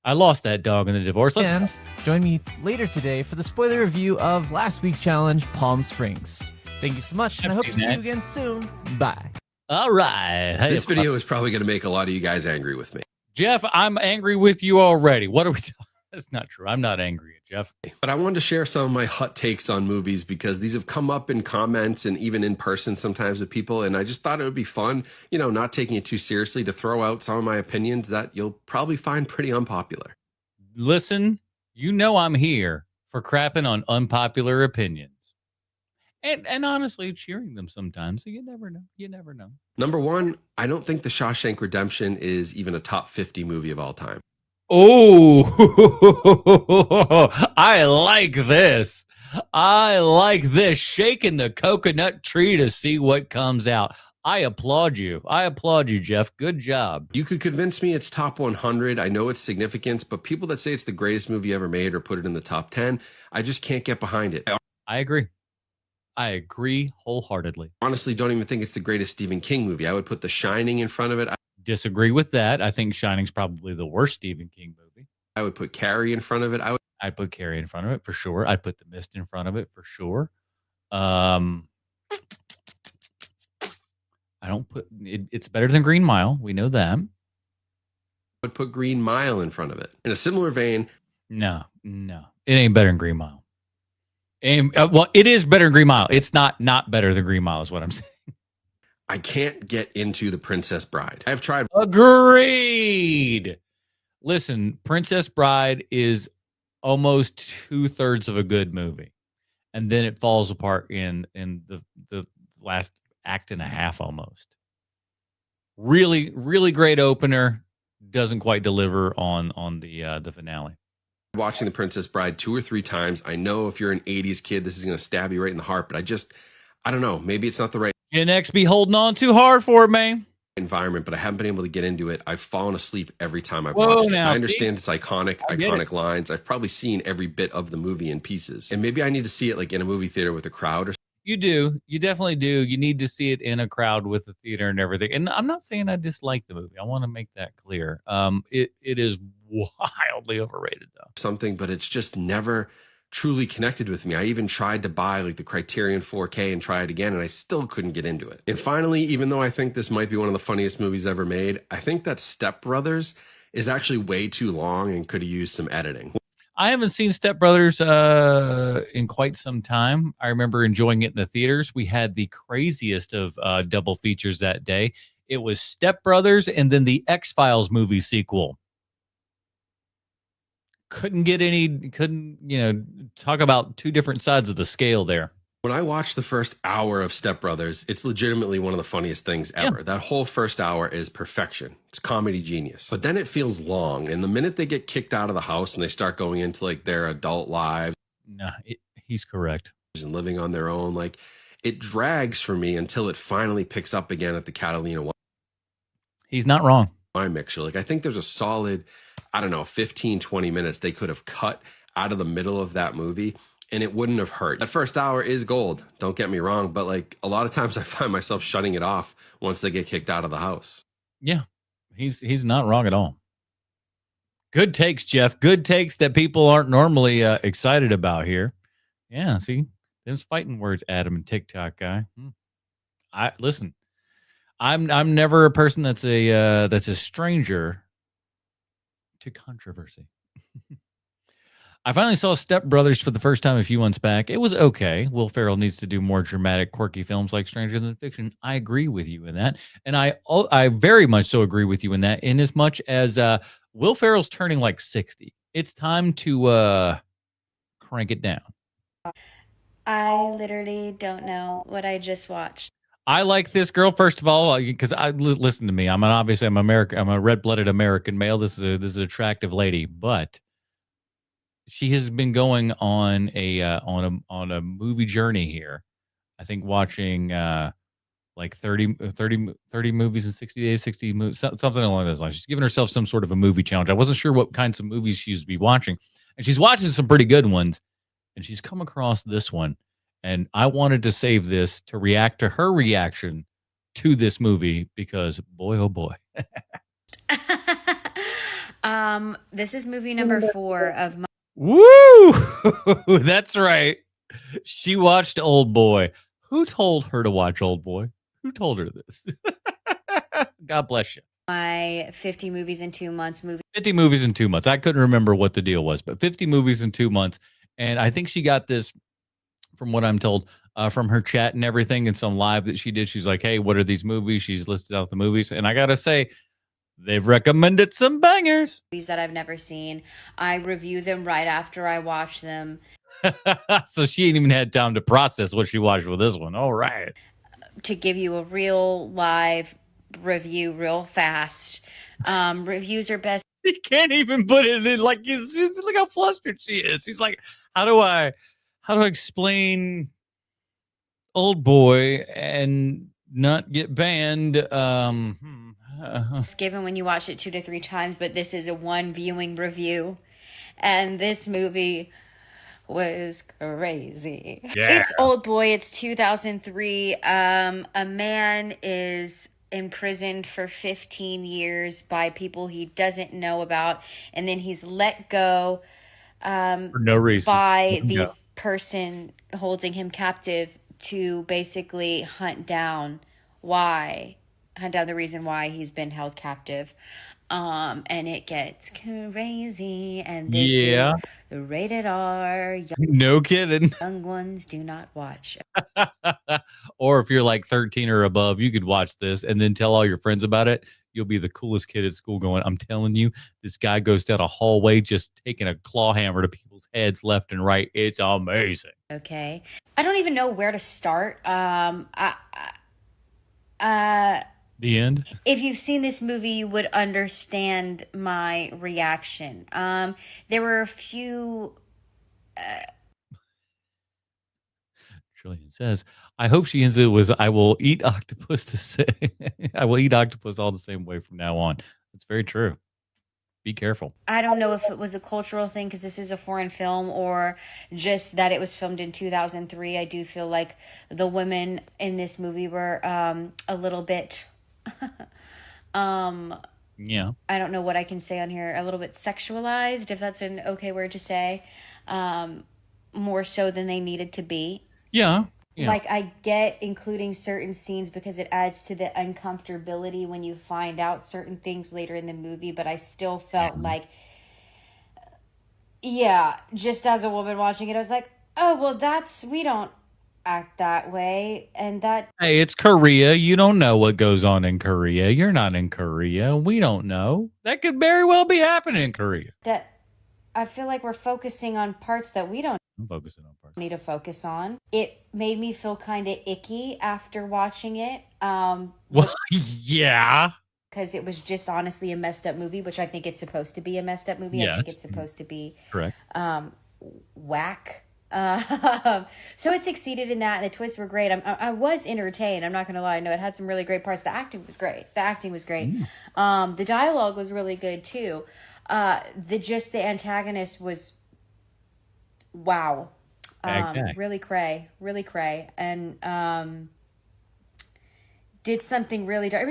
I lost that dog in the divorce.
And join me later today for the spoiler review of last week's challenge, Palm Springs. Thank you so much, and I hope to see you again soon. Bye.
All right. Hey,
this video is probably going to make a lot of you guys angry with me.
Jeff, I'm angry with you already. What are we talking? That's not true. I'm not angry at Jeff.
But I wanted to share some of my hot takes on movies because these have come up in comments and even in person sometimes with people. And I just thought it would be fun, not taking it too seriously, to throw out some of my opinions that you'll probably find pretty unpopular.
Listen, I'm here for crapping on unpopular opinions. And honestly, cheering them sometimes. So you never know. You never know.
Number one, I don't think The Shawshank Redemption is even a top 50 movie of all time.
Oh, I like this. I like this. Shaking the coconut tree to see what comes out. I applaud you. Jeff. Good job.
You could convince me it's top 100. I know its significance, but people that say it's the greatest movie ever made or put it in the top 10, I just can't get behind it.
I agree. I agree wholeheartedly.
Honestly, don't even think it's the greatest Stephen King movie. I would put The Shining in front of it.
Disagree with that. I think Shining's probably the worst Stephen King movie.
I would put Carrie in front of it.
I'd put Carrie in front of it for sure. I'd put The Mist in front of it for sure. I don't put it. It's better than Green Mile. We know that.
I would put Green Mile in front of it. In a similar vein.
No. It ain't better than Green Mile. Well, it is better than Green Mile. It's not better than Green Mile is what I'm saying.
I can't get into The Princess Bride. I've tried.
Agreed. Listen, Princess Bride is almost 2/3 of a good movie. And then it falls apart in the last act and a half almost. Really, really great opener. Doesn't quite deliver on the finale.
Watching The Princess Bride 2 or 3 times. I know if you're an 80s kid, this is going to stab you right in the heart, but I don't know. Maybe it's not the right
Gen X be holding on too hard for it, man.
Environment, but I haven't been able to get into it. I've fallen asleep every time I've watched it. I understand it's iconic lines. I've probably seen every bit of the movie in pieces. And maybe I need to see it like in a movie theater with a crowd or
You do. You definitely do. You need to see it in a crowd with the theater and everything. And I'm not saying I dislike the movie. I want to make that clear. It is wildly overrated though.
Something, but it's just never truly connected with me. I even tried to buy like the Criterion 4K and try it again, and I still couldn't get into it. And finally, even though I think this might be one of the funniest movies ever made, I think that Step Brothers is actually way too long and could have used some editing.
I haven't seen Step Brothers in quite some time. I remember enjoying it in the theaters. We had the craziest of double features that day. It was Step Brothers and then the X-Files movie sequel. Couldn't talk about two different sides of the scale there.
When I watched the first hour of Step Brothers, it's legitimately one of the funniest things ever. Yeah. That whole first hour is perfection. It's comedy genius. But then it feels long. And the minute they get kicked out of the house and they start going into like their adult lives.
No, he's correct.
And living on their own, like it drags for me until it finally picks up again at the Catalina.
He's not wrong.
My mixture. Like I think there's a solid, 15, 20 minutes they could have cut out of the middle of that movie. And it wouldn't have hurt. That first hour is gold. Don't get me wrong. But like a lot of times I find myself shutting it off once they get kicked out of the house.
Yeah, he's not wrong at all. Good takes, Jeff. Good takes that people aren't normally excited about here. Yeah, see, them's fighting words, Adam and TikTok guy. Listen. I'm never a person that's a stranger to controversy. I finally saw Step Brothers for the first time a few months back. It was okay. Will Ferrell needs to do more dramatic, quirky films like Stranger Than Fiction. I agree with you in that. And I very much so agree with you in that, in as much as Will Ferrell's turning like 60. It's time to crank it down.
I literally don't know what I just watched.
I like this girl, first of all, because listen to me. I'm American. I'm a red-blooded American male. This is an attractive lady, but she has been going on a movie journey here. I think watching like 30 movies in 60 days, 60 movies, something along those lines. She's giving herself some sort of a movie challenge. I wasn't sure what kinds of movies she used to be watching, and she's watching some pretty good ones, and she's come across this one, and I wanted to save this to react to her reaction to this movie because boy, oh boy.
This is movie number 4 of my.
Woo! That's right. She watched Old Boy. Who told her to watch Old Boy? Who told her this? God bless you.
My 50 movies in 2 months movie.
50 movies in 2 months. I couldn't remember what the deal was, but 50 movies in 2 months. And I think she got this, from what I'm told, from her chat and everything and some live that she did. She's like, hey, what are these movies? She's listed out the movies. And I got to say, they've recommended some bangers.
Movies that I've never seen. I review them right after I watch them.
So she ain't even had time to process what she watched with this one. All right.
To give you a real live review real fast. Reviews are best.
She can't even put it in, like, look how flustered she is. She's like, how do I explain Old Boy and not get banned?
It's given when you watch it 2 to 3 times, but this is a 1 viewing review, and this movie was crazy.
Yeah.
It's Old Boy. It's 2003. A man is imprisoned for 15 years by people he doesn't know about, and then he's let go
For no reason.
by the
No.
person holding him captive to basically hunt down the reason why he's been held captive. And it gets crazy, and this
Yeah.
is rated R.
No kidding.
Young ones do not watch.
Or if you're like 13 or above, you could watch this and then tell all your friends about it. You'll be the coolest kid at school going, I'm telling you, this guy goes down a hallway just taking a claw hammer to people's heads left and right. It's amazing.
Okay. I don't even know where to start.
The end?
If you've seen this movie, you would understand my reaction. There were a few.
Trillian says, I hope she ends it with, I will eat octopus I will eat octopus all the same way from now on. That's very true. Be careful.
I don't know if it was a cultural thing because this is a foreign film, or just that it was filmed in 2003. I do feel like the women in this movie were a little bit.
Yeah.
I don't know what I can say on here. A little bit sexualized, if that's an okay word to say. More so than they needed to be.
Yeah. Yeah.
Like, I get including certain scenes because it adds to the uncomfortability when you find out certain things later in the movie, but I still felt like, yeah, just as a woman watching it, I was like, oh, well, we don't act that way, and that...
Hey, it's Korea. You don't know what goes on in Korea. You're not in Korea. We don't know. That could very well be happening in Korea.
That I feel like we're focusing on parts that we don't
I'm focusing on parts.
need to focus on. It made me feel kind of icky after watching it.
Well, yeah.
Because it was just honestly a messed up movie, which I think it's supposed to be a messed up movie. I think it's supposed to be
correct.
Whack. So it succeeded in that, and the twists were great. I was entertained. I'm not going to lie. No, it had some really great parts. The acting was great. The dialogue was really good too. The antagonist was wow. Really cray, and did something really dark. It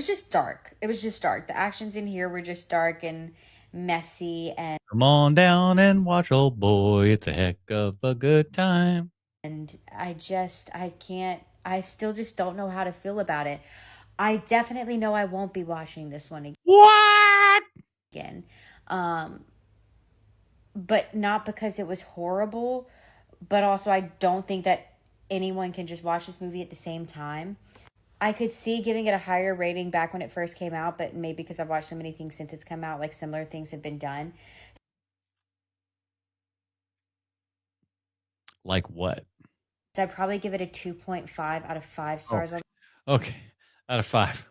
was just dark. The actions in here were just dark and messy, and
Come on down and watch Old Boy. It's a heck of a good time.
And I still just don't know how to feel about it. I definitely know I won't be watching this one again.
What?
Again. But not because it was horrible, but also I don't think that anyone can just watch this movie at the same time. I could see giving it a higher rating back when it first came out, but maybe because I've watched so many things since it's come out, like similar things have been done.
Like what?
So I'd probably give it a 2.5 out of 5 stars.
Okay. Out of 5.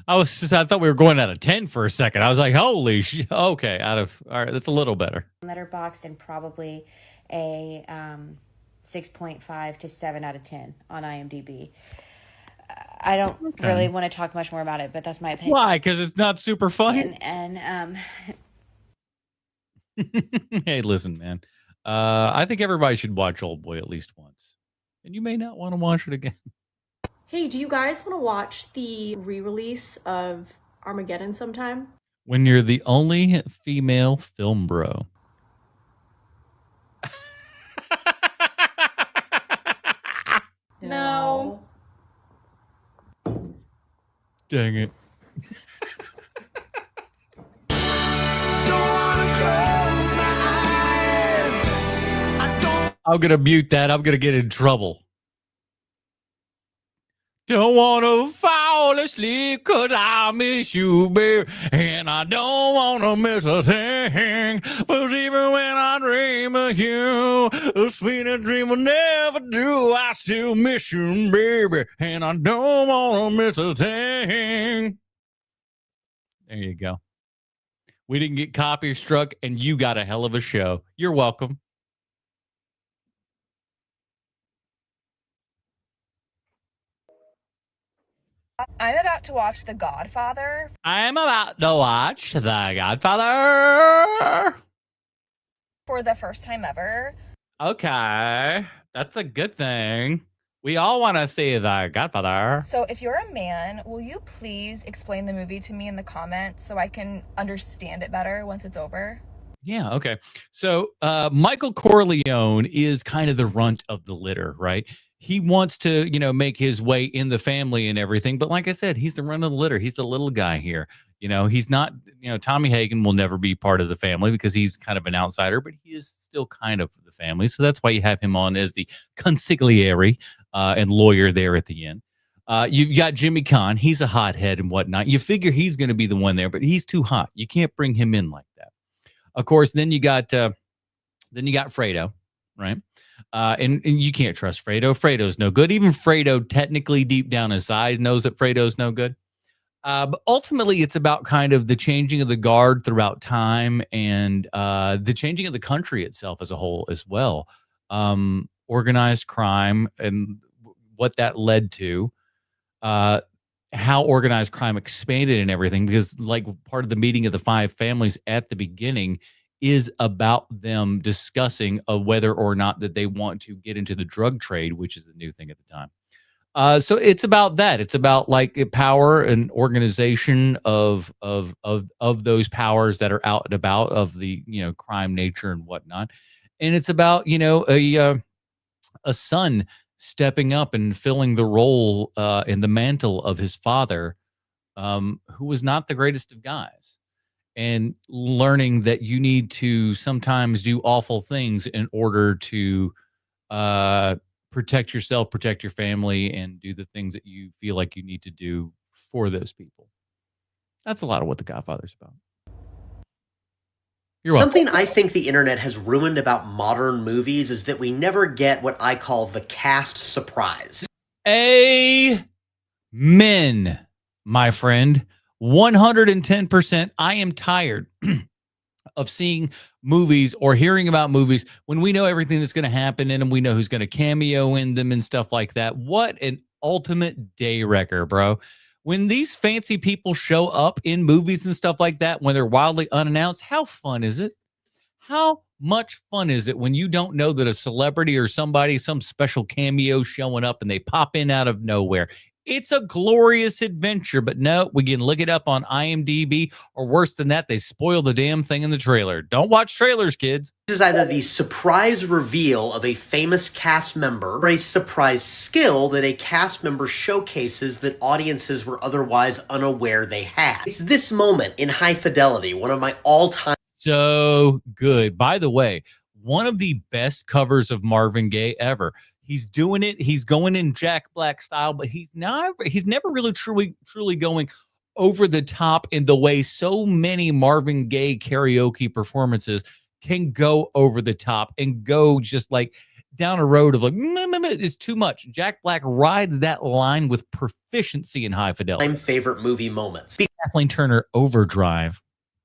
I thought we were going out of 10 for a second. I was like, holy shit. Okay. All right. That's a little better.
Letterboxd, and probably a 6.5 to 7 out of 10 on IMDb. I don't really want to talk much more about it, but that's my opinion.
Why? Because it's not super fun.
And
Hey, listen, man. I think everybody should watch Old Boy at least once, and you may not want to watch it again.
Hey, do you guys want to watch the re-release of Armageddon sometime?
When you're the only female film bro.
No.
Dang it. I'm going to mute that. I'm going to get in trouble. Don't want to fall asleep because I miss you, babe. And I don't want to miss a thing. But even when I dream of you, a sweeter dream will never do. I still miss you, baby. And I don't want to miss a thing. There you go. We didn't get copy struck, and you got a hell of a show. You're welcome.
I'm about to watch The Godfather.
I'm about to watch The Godfather
For the first time ever.
Okay. That's a good thing. We all want to see The Godfather.
So if you're a man, will you please explain the movie to me in the comments so I can understand it better once it's over?
Yeah, okay. So Michael Corleone is kind of the runt of the litter, right? He wants to, make his way in the family and everything. But like I said, he's the run of the litter. He's the little guy here. He's not, Tommy Hagen will never be part of the family because he's kind of an outsider, but he is still kind of the family. So that's why you have him on as the consigliere and lawyer there at the end. You've got Jimmy Caan. He's a hothead and whatnot. You figure he's going to be the one there, but he's too hot. You can't bring him in like that. Of course, then you got Fredo, right? And you can't trust Fredo. Fredo's no good. Even Fredo, technically deep down inside, knows that Fredo's no good. But ultimately, it's about kind of the changing of the guard throughout time and the changing of the country itself as a whole as well. Organized crime and what that led to. How organized crime expanded and everything, because like part of the meeting of the five families at the beginning is about them discussing whether or not that they want to get into the drug trade, which is the new thing at the time. So it's about that. It's about like power and organization of those powers that are out and about of the crime nature and whatnot. And it's about a son stepping up and filling the role in the mantle of his father, who was not the greatest of guys, and learning that you need to sometimes do awful things in order to protect yourself, protect your family, and do the things that you feel like you need to do for those people. That's a lot of what The Godfather's about.
Something I think the internet has ruined about modern movies is that we never get what I call the cast surprise.
Amen, my friend. 110%. I am tired of seeing movies or hearing about movies when we know everything that's going to happen in them. We know who's going to cameo in them and stuff like that. What an ultimate day wrecker, bro. When these fancy people show up in movies and stuff like that, when they're wildly unannounced, how fun is it? How much fun is it when you don't know that a celebrity or somebody, some special cameo showing up and they pop in out of nowhere? It's a glorious adventure, but no, we can look it up on IMDb, or worse than that, they spoil the damn thing in the trailer. Don't watch trailers, kids.
This is either the surprise reveal of a famous cast member or a surprise skill that a cast member showcases that audiences were otherwise unaware they had. It's this moment in High Fidelity, one of my all-time.
So good. By the way, one of the best covers of Marvin Gaye ever. He's doing it. He's going in Jack Black style, but he's never really truly going over the top in the way so many Marvin Gaye karaoke performances can go over the top and go just like down a road of like, it's too much. Jack Black rides that line with proficiency in High Fidelity.
My favorite movie moments.
Kathleen Turner Overdrive.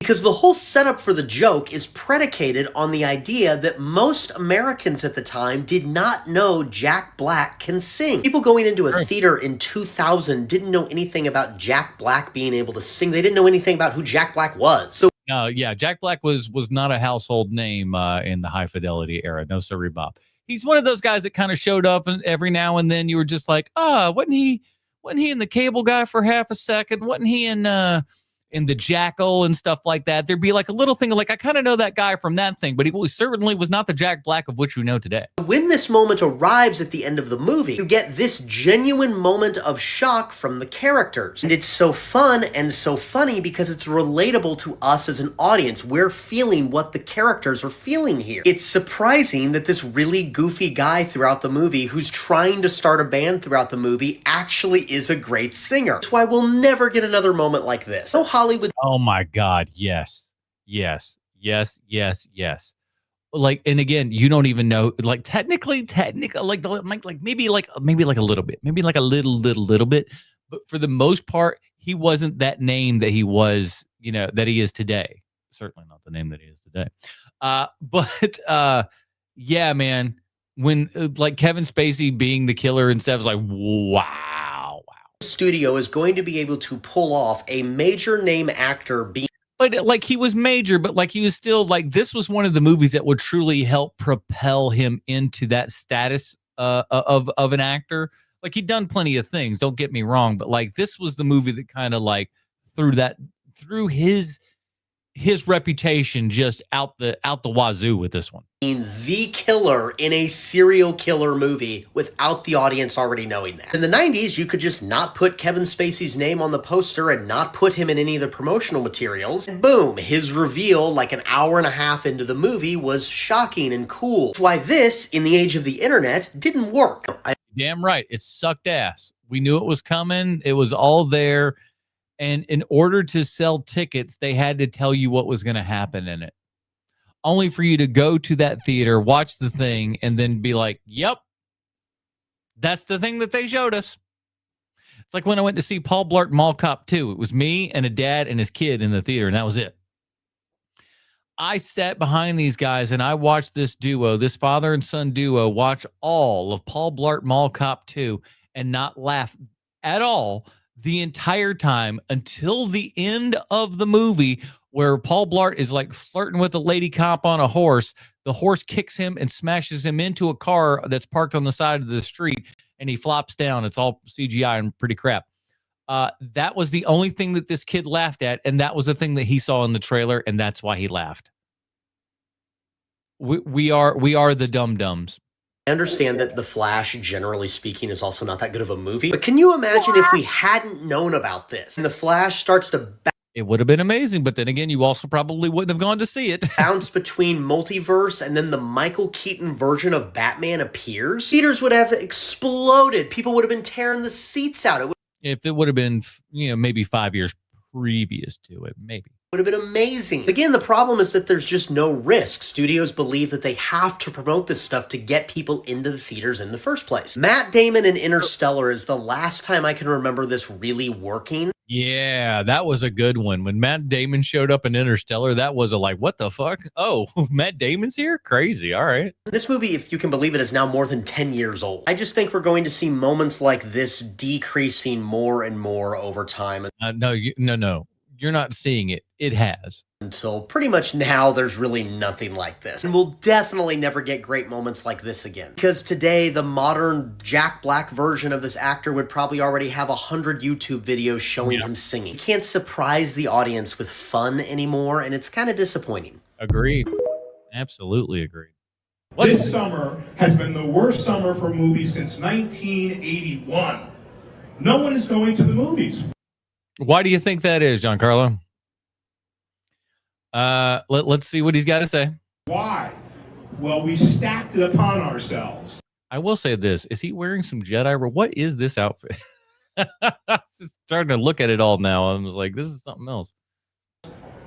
because the whole setup for the joke is predicated on the idea that most Americans at the time did not know Jack Black can sing. People going into a theater in 2000 didn't know anything about Jack Black being able to sing. They didn't know anything about who Jack Black was. So
yeah, Jack Black was not a household name in the High Fidelity era. No, sorry, Bob. He's one of those guys that kind of showed up, and every now and then you were just like, wasn't he in the Cable Guy for half a second? Wasn't he in the Jackal and stuff like that? There'd be like a little thing like, I kind of know that guy from that thing, but he certainly was not the Jack Black of which we know today.
When this moment arrives at the end of the movie, you get this genuine moment of shock from the characters. And it's so fun and so funny because it's relatable to us as an audience. We're feeling what the characters are feeling here. It's surprising that this really goofy guy throughout the movie who's trying to start a band throughout the movie actually is a great singer. That's why we'll never get another moment like this. No Hollywood.
Oh my God. Yes. Like, and again, you don't even know, like technically, like maybe a little bit, maybe like a little bit, but for the most part, he wasn't that name that he was, that he is today. Certainly not the name that he is today. Yeah, man, when like Kevin Spacey being the killer and stuff was like, wow.
Studio is going to be able to pull off a major name actor being.
But like he was major, but like he was still like, this was one of the movies that would truly help propel him into that status of an actor. Like he'd done plenty of things, don't get me wrong, but like this was the movie that kind of like threw his reputation just out the wazoo with this one.
The killer in a serial killer movie without the audience already knowing that. In the 90s, you could just not put Kevin Spacey's name on the poster and not put him in any of the promotional materials. And boom, his reveal like an hour and a half into the movie was shocking and cool. That's why this, in the age of the internet, didn't work.
Damn right. It sucked ass. We knew it was coming. It was all there. And in order to sell tickets, they had to tell you what was going to happen in it. Only for you to go to that theater, watch the thing, and then be like, yep, that's the thing that they showed us. It's like when I went to see Paul Blart Mall Cop 2. It was me and a dad and his kid in the theater, and that was it. I sat behind these guys, and I watched this duo, this father and son duo, watch all of Paul Blart Mall Cop 2 and not laugh at all the entire time until the end of the movie, where Paul Blart is like flirting with a lady cop on a horse. The horse kicks him and smashes him into a car that's parked on the side of the street, and he flops down. It's all CGI and pretty crap. That was the only thing that this kid laughed at, and that was the thing that he saw in the trailer, and that's why he laughed. We are the dum-dums.
I understand that The Flash, generally speaking, is also not that good of a movie. But can you imagine if we hadn't known about this and The Flash starts to
it would have been amazing, but then again, you also probably wouldn't have gone to see it.
bounce between multiverse and then the Michael Keaton version of Batman appears? Theaters would have exploded. People would have been tearing the seats out.
If it would have been, maybe 5 years previous to it, maybe.
Would have been amazing. Again, the problem is that there's just no risk. Studios believe that they have to promote this stuff to get people into the theaters in the first place. Matt Damon in Interstellar is the last time I can remember this really working.
Yeah, that was a good one. When Matt Damon showed up in Interstellar, that was a like, what the fuck? Oh, Matt Damon's here? Crazy. All right.
This movie, if you can believe it, is now more than 10 years old. I just think we're going to see moments like this decreasing more and more over time.
No. You're not seeing it. It has.
Until pretty much now, there's really nothing like this. And we'll definitely never get great moments like this again. Because today, the modern Jack Black version of this actor would probably already have 100 YouTube videos showing him singing. You can't surprise the audience with fun anymore, and it's kind of disappointing.
Agreed. Absolutely agreed.
This summer has been the worst summer for movies since 1981. No one is going to the movies.
Why do you think that is, Giancarlo? Let's see what he's got to say.
Why? Well, we stacked it upon ourselves.
I will say this. Is he wearing some Jedi? What is this outfit? I'm just starting to look at it all now. I'm like, this is something else.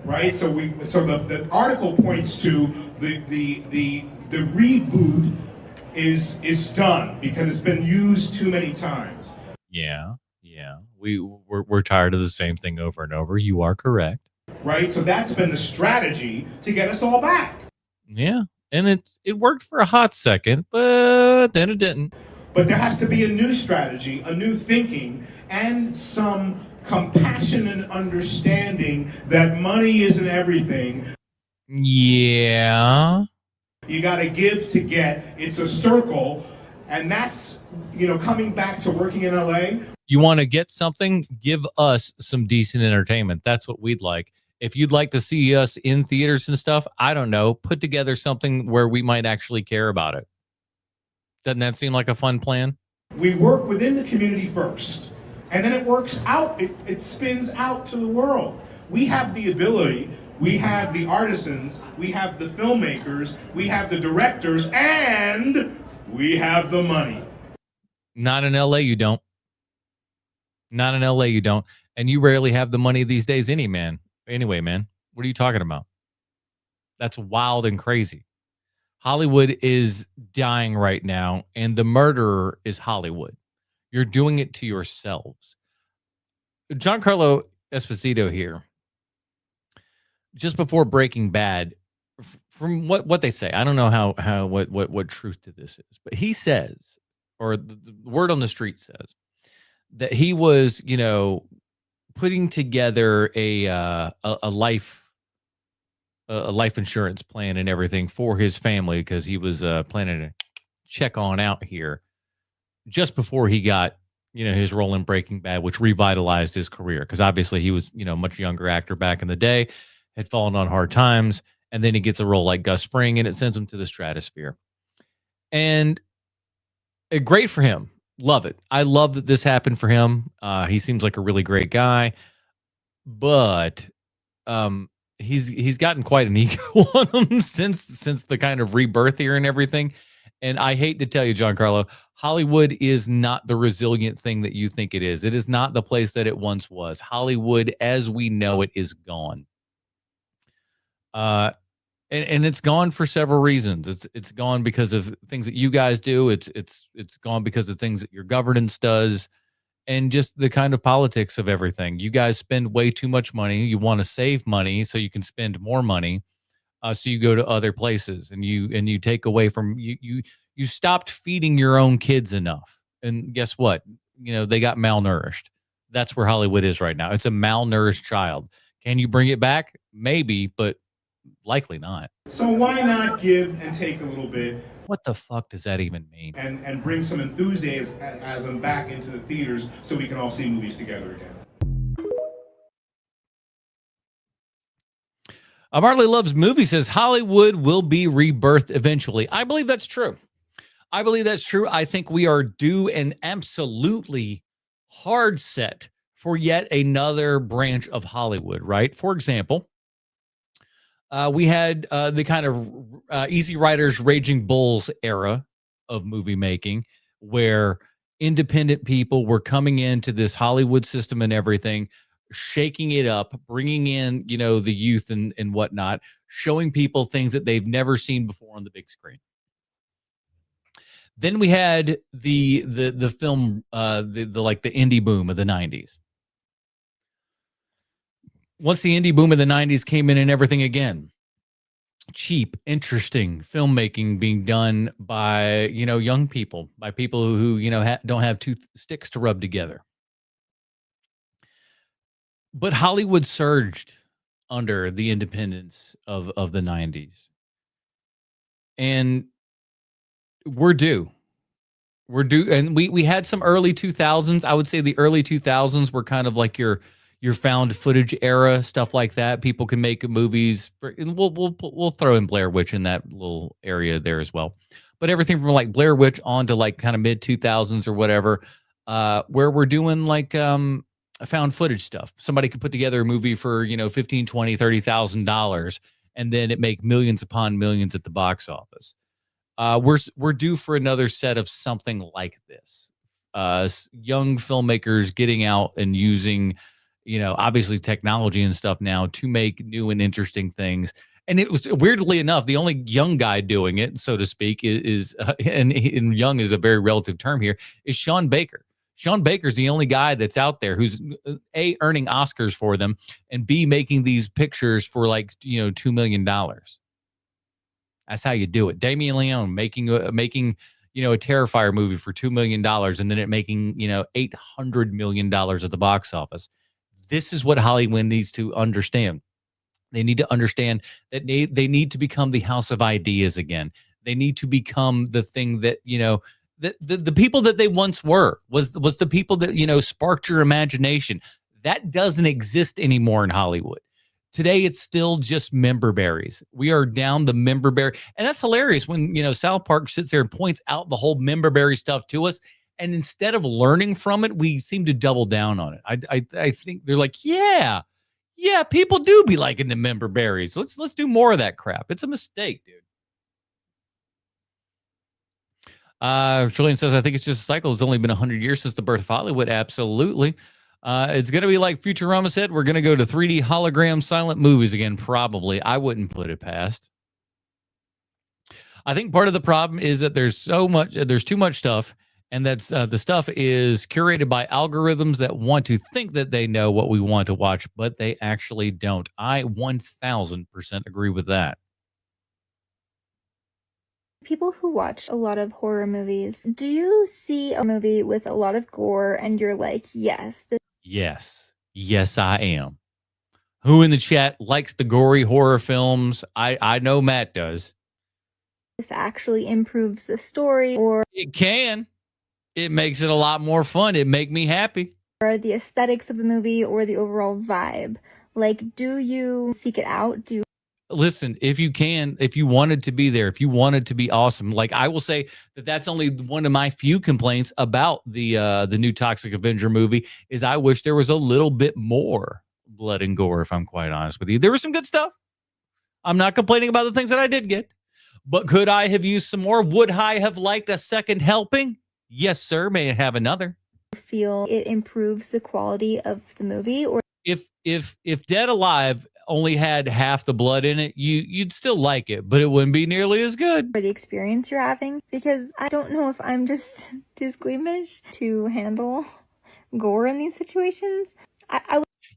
Right? So the article points to the reboot is done because it's been used too many times.
Yeah. We're tired of the same thing over and over. You are correct.
right? So that's been the strategy to get us all back.
Yeah. And it worked for a hot second, but then it didn't.
But there has to be a new strategy, a new thinking, and some compassion and understanding that money isn't everything.
Yeah.
You got to give to get. It's a circle. And that's, coming back to working in LA.
You want to get something? Give us some decent entertainment. That's what we'd like. If you'd like to see us in theaters and stuff, I don't know, put together something where we might actually care about it. Doesn't that seem like a fun plan?
We work within the community first, and then it works out. It spins out to the world. We have the ability. We have the artisans. We have the filmmakers. We have the directors, and we have the money.
Not in LA, you don't. Not in LA, you don't. And you rarely have the money these days anyway, man. What are you talking about? That's wild and crazy. Hollywood is dying right now, and the murderer is Hollywood. You're doing it to yourselves. Giancarlo Esposito here, just before Breaking Bad, from what they say, I don't know what truth to this is, but he says, or the word on the street says, that he was, putting together a life insurance plan and everything for his family because he was planning to check on out here just before he got his role in Breaking Bad, which revitalized his career because obviously he was a much younger actor back in the day, had fallen on hard times, and then he gets a role like Gus Fring and it sends him to the stratosphere. And great for him. Love it. I love that this happened for him. He seems like a really great guy, but he's gotten quite an ego on him since the kind of rebirth here and everything. And I hate to tell you, Giancarlo, Hollywood is not the resilient thing that you think it is. It is not the place that it once was. Hollywood, as we know it, is gone. And it's gone for several reasons. It's gone because of things that you guys do. It's gone because of things that your governance does, and just the kind of politics of everything. You guys spend way too much money. You want to save money so you can spend more money. So you go to other places and you take away from you stopped feeding your own kids enough. And guess what? They got malnourished. That's where Hollywood is right now. It's a malnourished child. Can you bring it back? Maybe, but likely not.
So why not give and take a little bit?
What the fuck does that even mean?
And bring some enthusiasm back into the theaters so we can all see movies together again.
Marley Loves Movies says Hollywood will be rebirthed eventually. I believe that's true. I think we are due an absolutely hard set for yet another branch of Hollywood, right? For example, we had the kind of Easy Riders, Raging Bulls era of movie making where independent people were coming into this Hollywood system and everything, shaking it up, bringing in, the youth and whatnot, showing people things that they've never seen before on the big screen. Then we had the film, the indie boom of the 90s. Once the indie boom of the 90s came in and everything again, cheap, interesting filmmaking being done by, young people, by people who, don't have two sticks to rub together. But Hollywood surged under the independence of the 90s. And we're due. And we had some early 2000s. I would say the early 2000s were kind of like your found footage era, stuff like that. People can make movies. We'll throw in Blair Witch in that little area there as well. But everything from like Blair Witch on to like kind of mid 2000s or whatever, where we're doing like found footage stuff. Somebody could put together a movie for, $15, $20, $30,000, and then it make millions upon millions at the box office. We're due for another set of something like this. Young filmmakers getting out and using, obviously technology and stuff now to make new and interesting things. And it was, weirdly enough, the only young guy doing it, so to speak, is and young is a very relative term here, is Sean Baker. Sean Baker's the only guy that's out there who's A, earning Oscars for them, and B, making these pictures for like, $2 million. That's how you do it. Damien Leone making a Terrifier movie for $2 million and then it making, $800 million at the box office. This is what Hollywood needs to understand. They need to understand that they need to become the house of ideas again. They need to become the thing that, the people that they once were was the people that, sparked your imagination. That doesn't exist anymore in Hollywood. Today, it's still just member berries. We are down the member berry. And that's hilarious when, South Park sits there and points out the whole member berry stuff to us. And instead of learning from it, we seem to double down on it. I think they're like, yeah, people do be liking the member berries. Let's do more of that crap. It's a mistake, dude. Julian says, I think it's just a cycle. It's only been 100 years since the birth of Hollywood. Absolutely. It's going to be like Futurama said. We're going to go to 3D hologram silent movies again, probably. I wouldn't put it past. I think part of the problem is that there's too much stuff, and that's the stuff is curated by algorithms that want to think that they know what we want to watch, but they actually don't. I 1000% agree with that.
People who watch a lot of horror movies, do you see a movie with a lot of gore and you're like, yes,
Yes, I am. Who in the chat likes the gory horror films? I know Matt does.
this actually improves the story or
It can. It makes it a lot more fun. It make me happy.
the aesthetics of the movie or the overall vibe? Like, do you seek it out? Do you
Listen, if you can, if you wanted to be there, if you wanted to be awesome, like I will say that's only one of my few complaints about the new Toxic Avenger movie is I wish there was a little bit more blood and gore, if I'm quite honest with you. There was some good stuff. I'm not complaining about the things that I did get, but could I have used some more? Would I have liked a second helping? Yes, sir. May I have another?
feel it improves the quality of the movie? Or
If Dead Alive only had half the blood in it, you'd still like it, but it wouldn't be nearly as good.
for the experience you're having? Because I don't know if I'm just too squeamish to handle gore in these situations.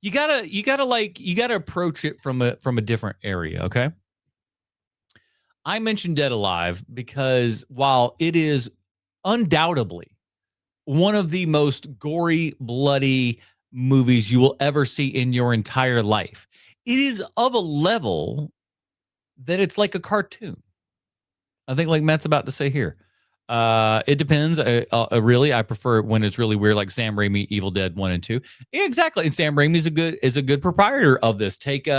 You gotta approach it from a different area, okay? I mentioned Dead Alive because while it is undoubtedly one of the most gory, bloody movies you will ever see in your entire life, it is of a level that it's like a cartoon. I think like Matt's about to say here. It depends. Really, I prefer when it's really weird, like Sam Raimi, Evil Dead 1 and 2. Yeah, exactly. And Sam Raimi is a good proprietor of this. Take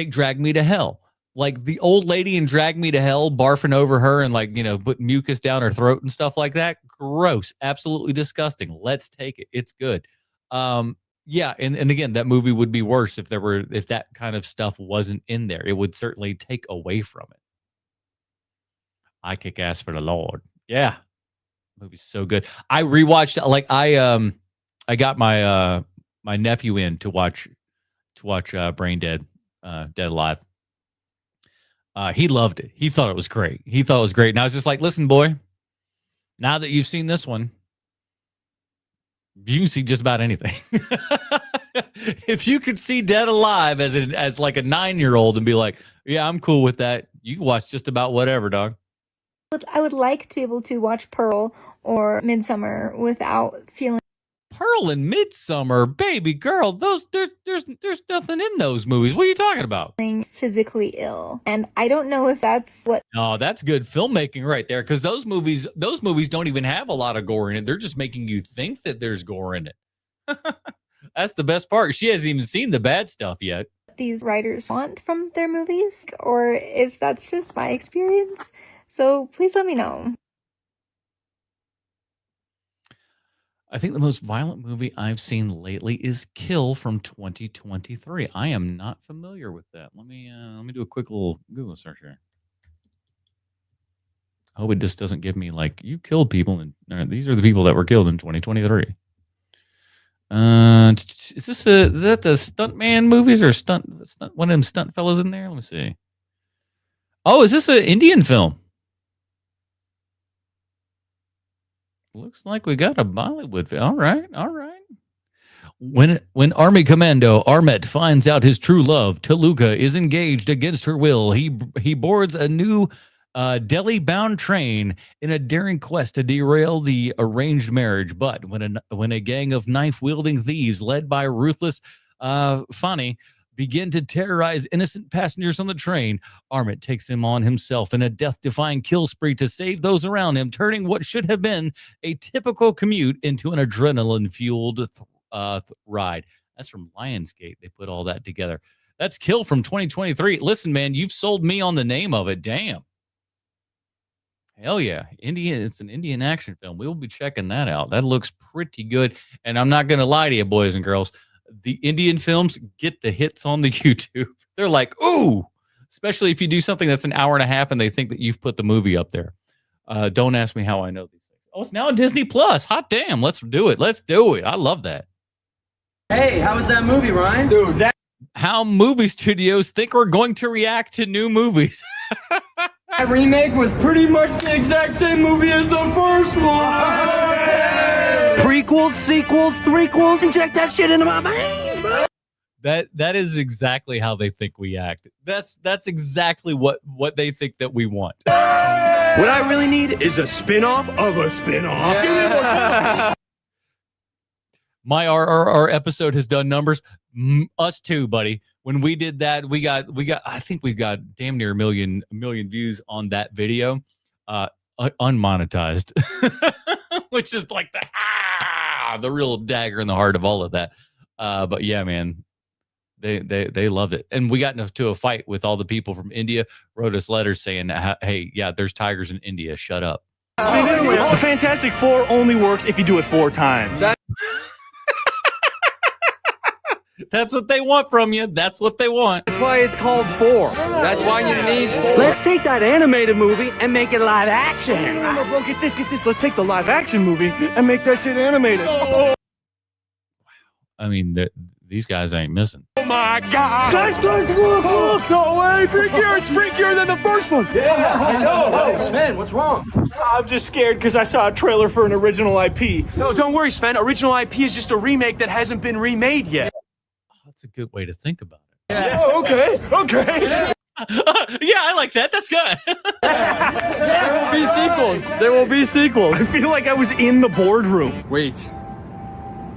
Drag Me to Hell. Like the old lady in Drag Me to Hell barfing over her and put mucus down her throat and stuff like that. Gross. Absolutely disgusting. Let's take it. It's good. Yeah, and again, that movie would be worse if that kind of stuff wasn't in there. It would certainly take away from it. I kick ass for the Lord. Yeah. Movie's so good. I rewatched I got my my nephew in to watch Brain Dead, Dead Alive. He loved it. He thought it was great. And I was just like, listen, boy, now that you've seen this one, you can see just about anything. If you could see Dead Alive as like a 9-year-old and be like, yeah, I'm cool with that, you can watch just about whatever, dog.
I would like to be able to watch Pearl or Midsummer without feeling
Pearl and Midsummer, baby girl, there's nothing in those movies. What are you talking about?
physically ill. And I don't know if that's what
Oh, that's good filmmaking right there, because those movies don't even have a lot of gore in it. They're just making you think that there's gore in it. That's the best part. She hasn't even seen the bad stuff yet.
these writers want from their movies, or if that's just my experience. So please let me know.
I think the most violent movie I've seen lately is Kill from 2023. I am not familiar with that. Let me do a quick little Google search here. I hope it just doesn't give me like you killed people and these are the people that were killed in 2023. Is that the Stuntman movies or stunt one of them stunt fellas in there? Let me see. Oh, is this an Indian film? Looks like we got a Bollywood film. All right, all right. When Army Commando Armet finds out his true love, Toluca is engaged against her will. He boards a new Delhi-bound train in a daring quest to derail the arranged marriage. But when a gang of knife-wielding thieves led by ruthless Fani begin to terrorize innocent passengers on the train, Armet takes him on himself in a death-defying kill spree to save those around him, turning what should have been a typical commute into an adrenaline-fueled ride. That's from Lionsgate. They put all that together. That's Kill from 2023. Listen, man, you've sold me on the name of it. Damn. Hell yeah. It's an Indian action film. We will be checking that out. That looks pretty good. And I'm not going to lie to you, boys and girls. The Indian films get the hits on the YouTube. They're like, ooh, especially if you do something that's an hour and a half and they think that you've put the movie up there. Don't ask me how I know these things. Oh, it's now on Disney Plus. Hot damn. Let's do it. Let's do it. I love that.
Hey, how was that movie, Ryan? Dude,
how movie studios think we're going to react to new movies.
that remake was pretty much the exact same movie as the first one. Prequels, sequels, threequels, inject that shit into my veins, bro.
That is exactly how they think we act. That's exactly what they think that we want.
What I really need is a spin-off of a spin-off. Yeah.
Our episode has done numbers. Us too, buddy. When we did that, we got. I think we've got damn near a million views on that video, unmonetized, which is like the real dagger in the heart of all of that. But yeah, man, they loved it, and we got into a fight with all the people from India. Wrote us letters saying, "Hey, yeah, there's tigers in India. Shut up."
The Fantastic Four only works if you do it 4 times.
That's what they want from you. That's what they want.
That's why it's called 4. That's why you need 4. Let's take that animated movie and make it live action. No, bro, get this. Let's take the live action movie and make that shit animated. Oh.
I mean, these guys ain't missing.
Oh my God! Guys, look! No way! Freakier! It's freakier than the first one! Yeah, I know! Sven, what's wrong? I'm just scared because I saw a trailer for an original IP. No, don't worry, Sven. Original IP is just a remake that hasn't been remade yet.
That's a good way to think about it.
Yeah. Oh, okay. Yeah,
I like that. That's good.
There will be sequels. I feel like I was in the boardroom. Wait.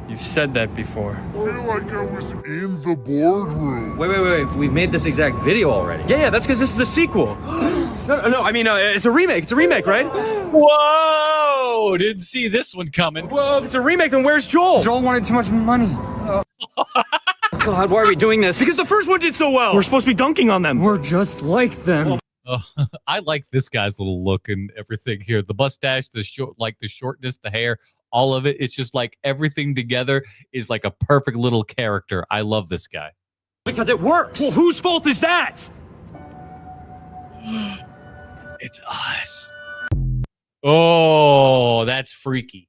You've said that before.
I feel like I was in the boardroom.
Wait. We've made this exact video already. Yeah, that's because this is a sequel. No, I mean, it's a remake. It's a remake, right?
Whoa! Didn't see this one coming.
Well, if it's a remake, then where's Joel? Joel wanted too much money. God, why are we doing this? Because the first one did so well. We're supposed to be dunking on them. We're just like them.
I like this guy's little look and everything here. The mustache, the shortness, the hair, all of it. It's just like everything together is like a perfect little character. I love this guy.
Because it works. Well, whose fault is that?
It's us. Oh, that's freaky.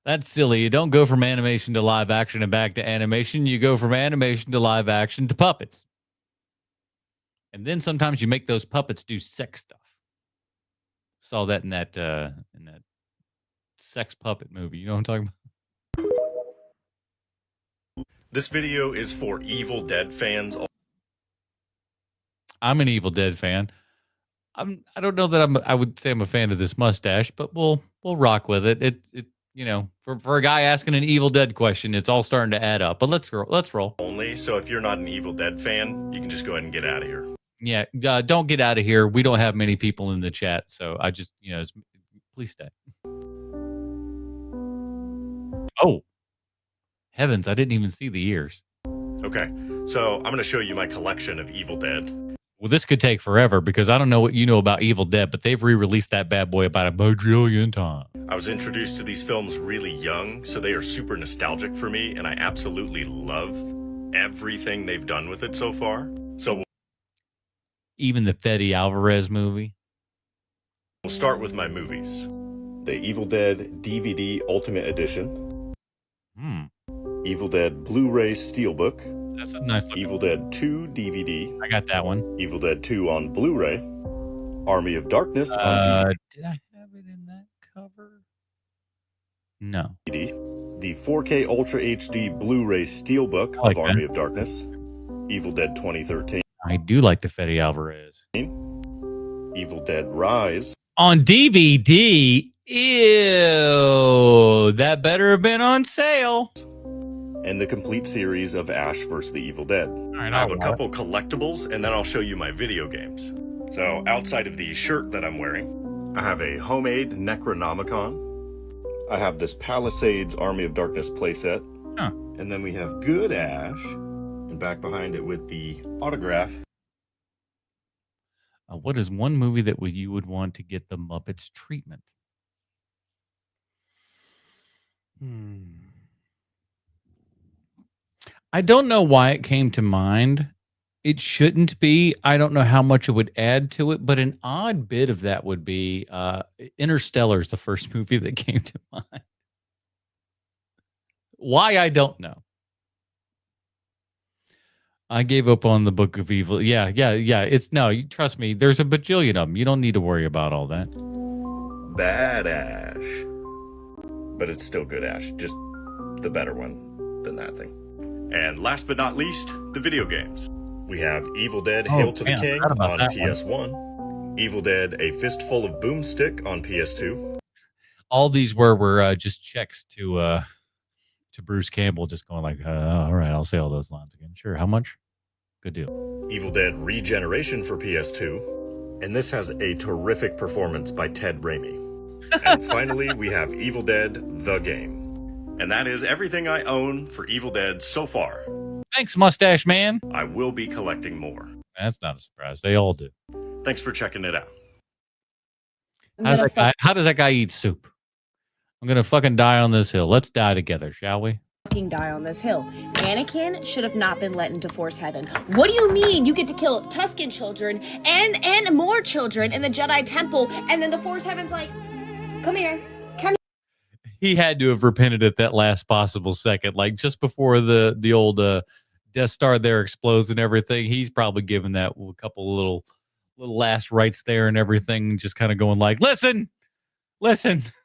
That's silly. You don't go from animation to live action and back to animation. You go from animation to live action to puppets. And then sometimes you make those puppets do sex stuff. Saw that in that sex puppet movie. You know what I'm talking about?
This video is for Evil Dead fans.
I'm an Evil Dead fan. I don't know that I would say I'm a fan of this mustache, but we'll rock with it. It you know, for a guy asking an Evil Dead question, it's all starting to add up. But let's roll.
Only, so if you're not an Evil Dead fan, you can just go ahead and get out of here.
Yeah, don't get out of here. We don't have many people in the chat, so I just, please stay. Oh, heavens, I didn't even see the ears.
Okay, so I'm going to show you my collection of Evil Dead.
Well, this could take forever because I don't know what you know about Evil Dead, but they've re-released that bad boy about a bajillion times.
I was introduced to these films really young, so they are super nostalgic for me, and I absolutely love everything they've done with it so far. So
even the Fede Alvarez movie.
We'll start with my movies. The Evil Dead DVD Ultimate Edition. Evil Dead Blu-ray Steelbook.
That's a nice looking.
Evil Dead 2 DVD.
I got that one.
Evil Dead 2 on Blu-ray. Army of Darkness on
Did I have it in that cover? No.
DVD. The 4K Ultra HD Blu-ray Steelbook
I like
of Army
that.
of Darkness. Evil Dead 2013.
I do like the Fede Alvarez.
Evil Dead Rise.
On DVD? Ew. That better have been on sale.
And the complete series of Ash vs. the Evil Dead.
Right,
I have a couple collectibles, and then I'll show you my video games. So, outside of the shirt that I'm wearing, I have a homemade Necronomicon. I have this Palisades Army of Darkness playset.
Huh.
And then we have Good Ash, and back behind it with the autograph.
What is one movie that you would want to get the Muppets treatment? I don't know why it came to mind. It shouldn't be. I don't know how much it would add to it, but an odd bit of that would be Interstellar is the first movie that came to mind. Why, I don't know. I gave up on the Book of Evil. Yeah. It's no, you trust me. There's a bajillion of them. You don't need to worry about all that.
Bad Ash. But it's still Good Ash. Just the better one than that thing. And last but not least, the video games. We have Evil Dead Hail to the King on PS1. Evil Dead A Fistful of Boomstick on PS2.
All these were just checks to Bruce Campbell, just going like, all right, I'll say all those lines again. Sure, how much? Good deal.
Evil Dead Regeneration for PS2. And this has a terrific performance by Ted Raimi. And finally, we have Evil Dead The Game. And that is everything I own for Evil Dead so far.
Thanks, Mustache Man.
I will be collecting more.
That's not a surprise. They all do.
Thanks for checking it out.
How does that guy eat soup? I'm going to fucking die on this hill. Let's die together, shall we?
Fucking die on this hill. Anakin should have not been let into Force Heaven. What do you mean you get to kill Tusken children and more children in the Jedi Temple, and then the Force Heaven's like, come here.
He had to have repented at that last possible second, like just before the old Death Star there explodes and everything. He's probably given that a couple of little last rites there and everything, just kind of going like, listen.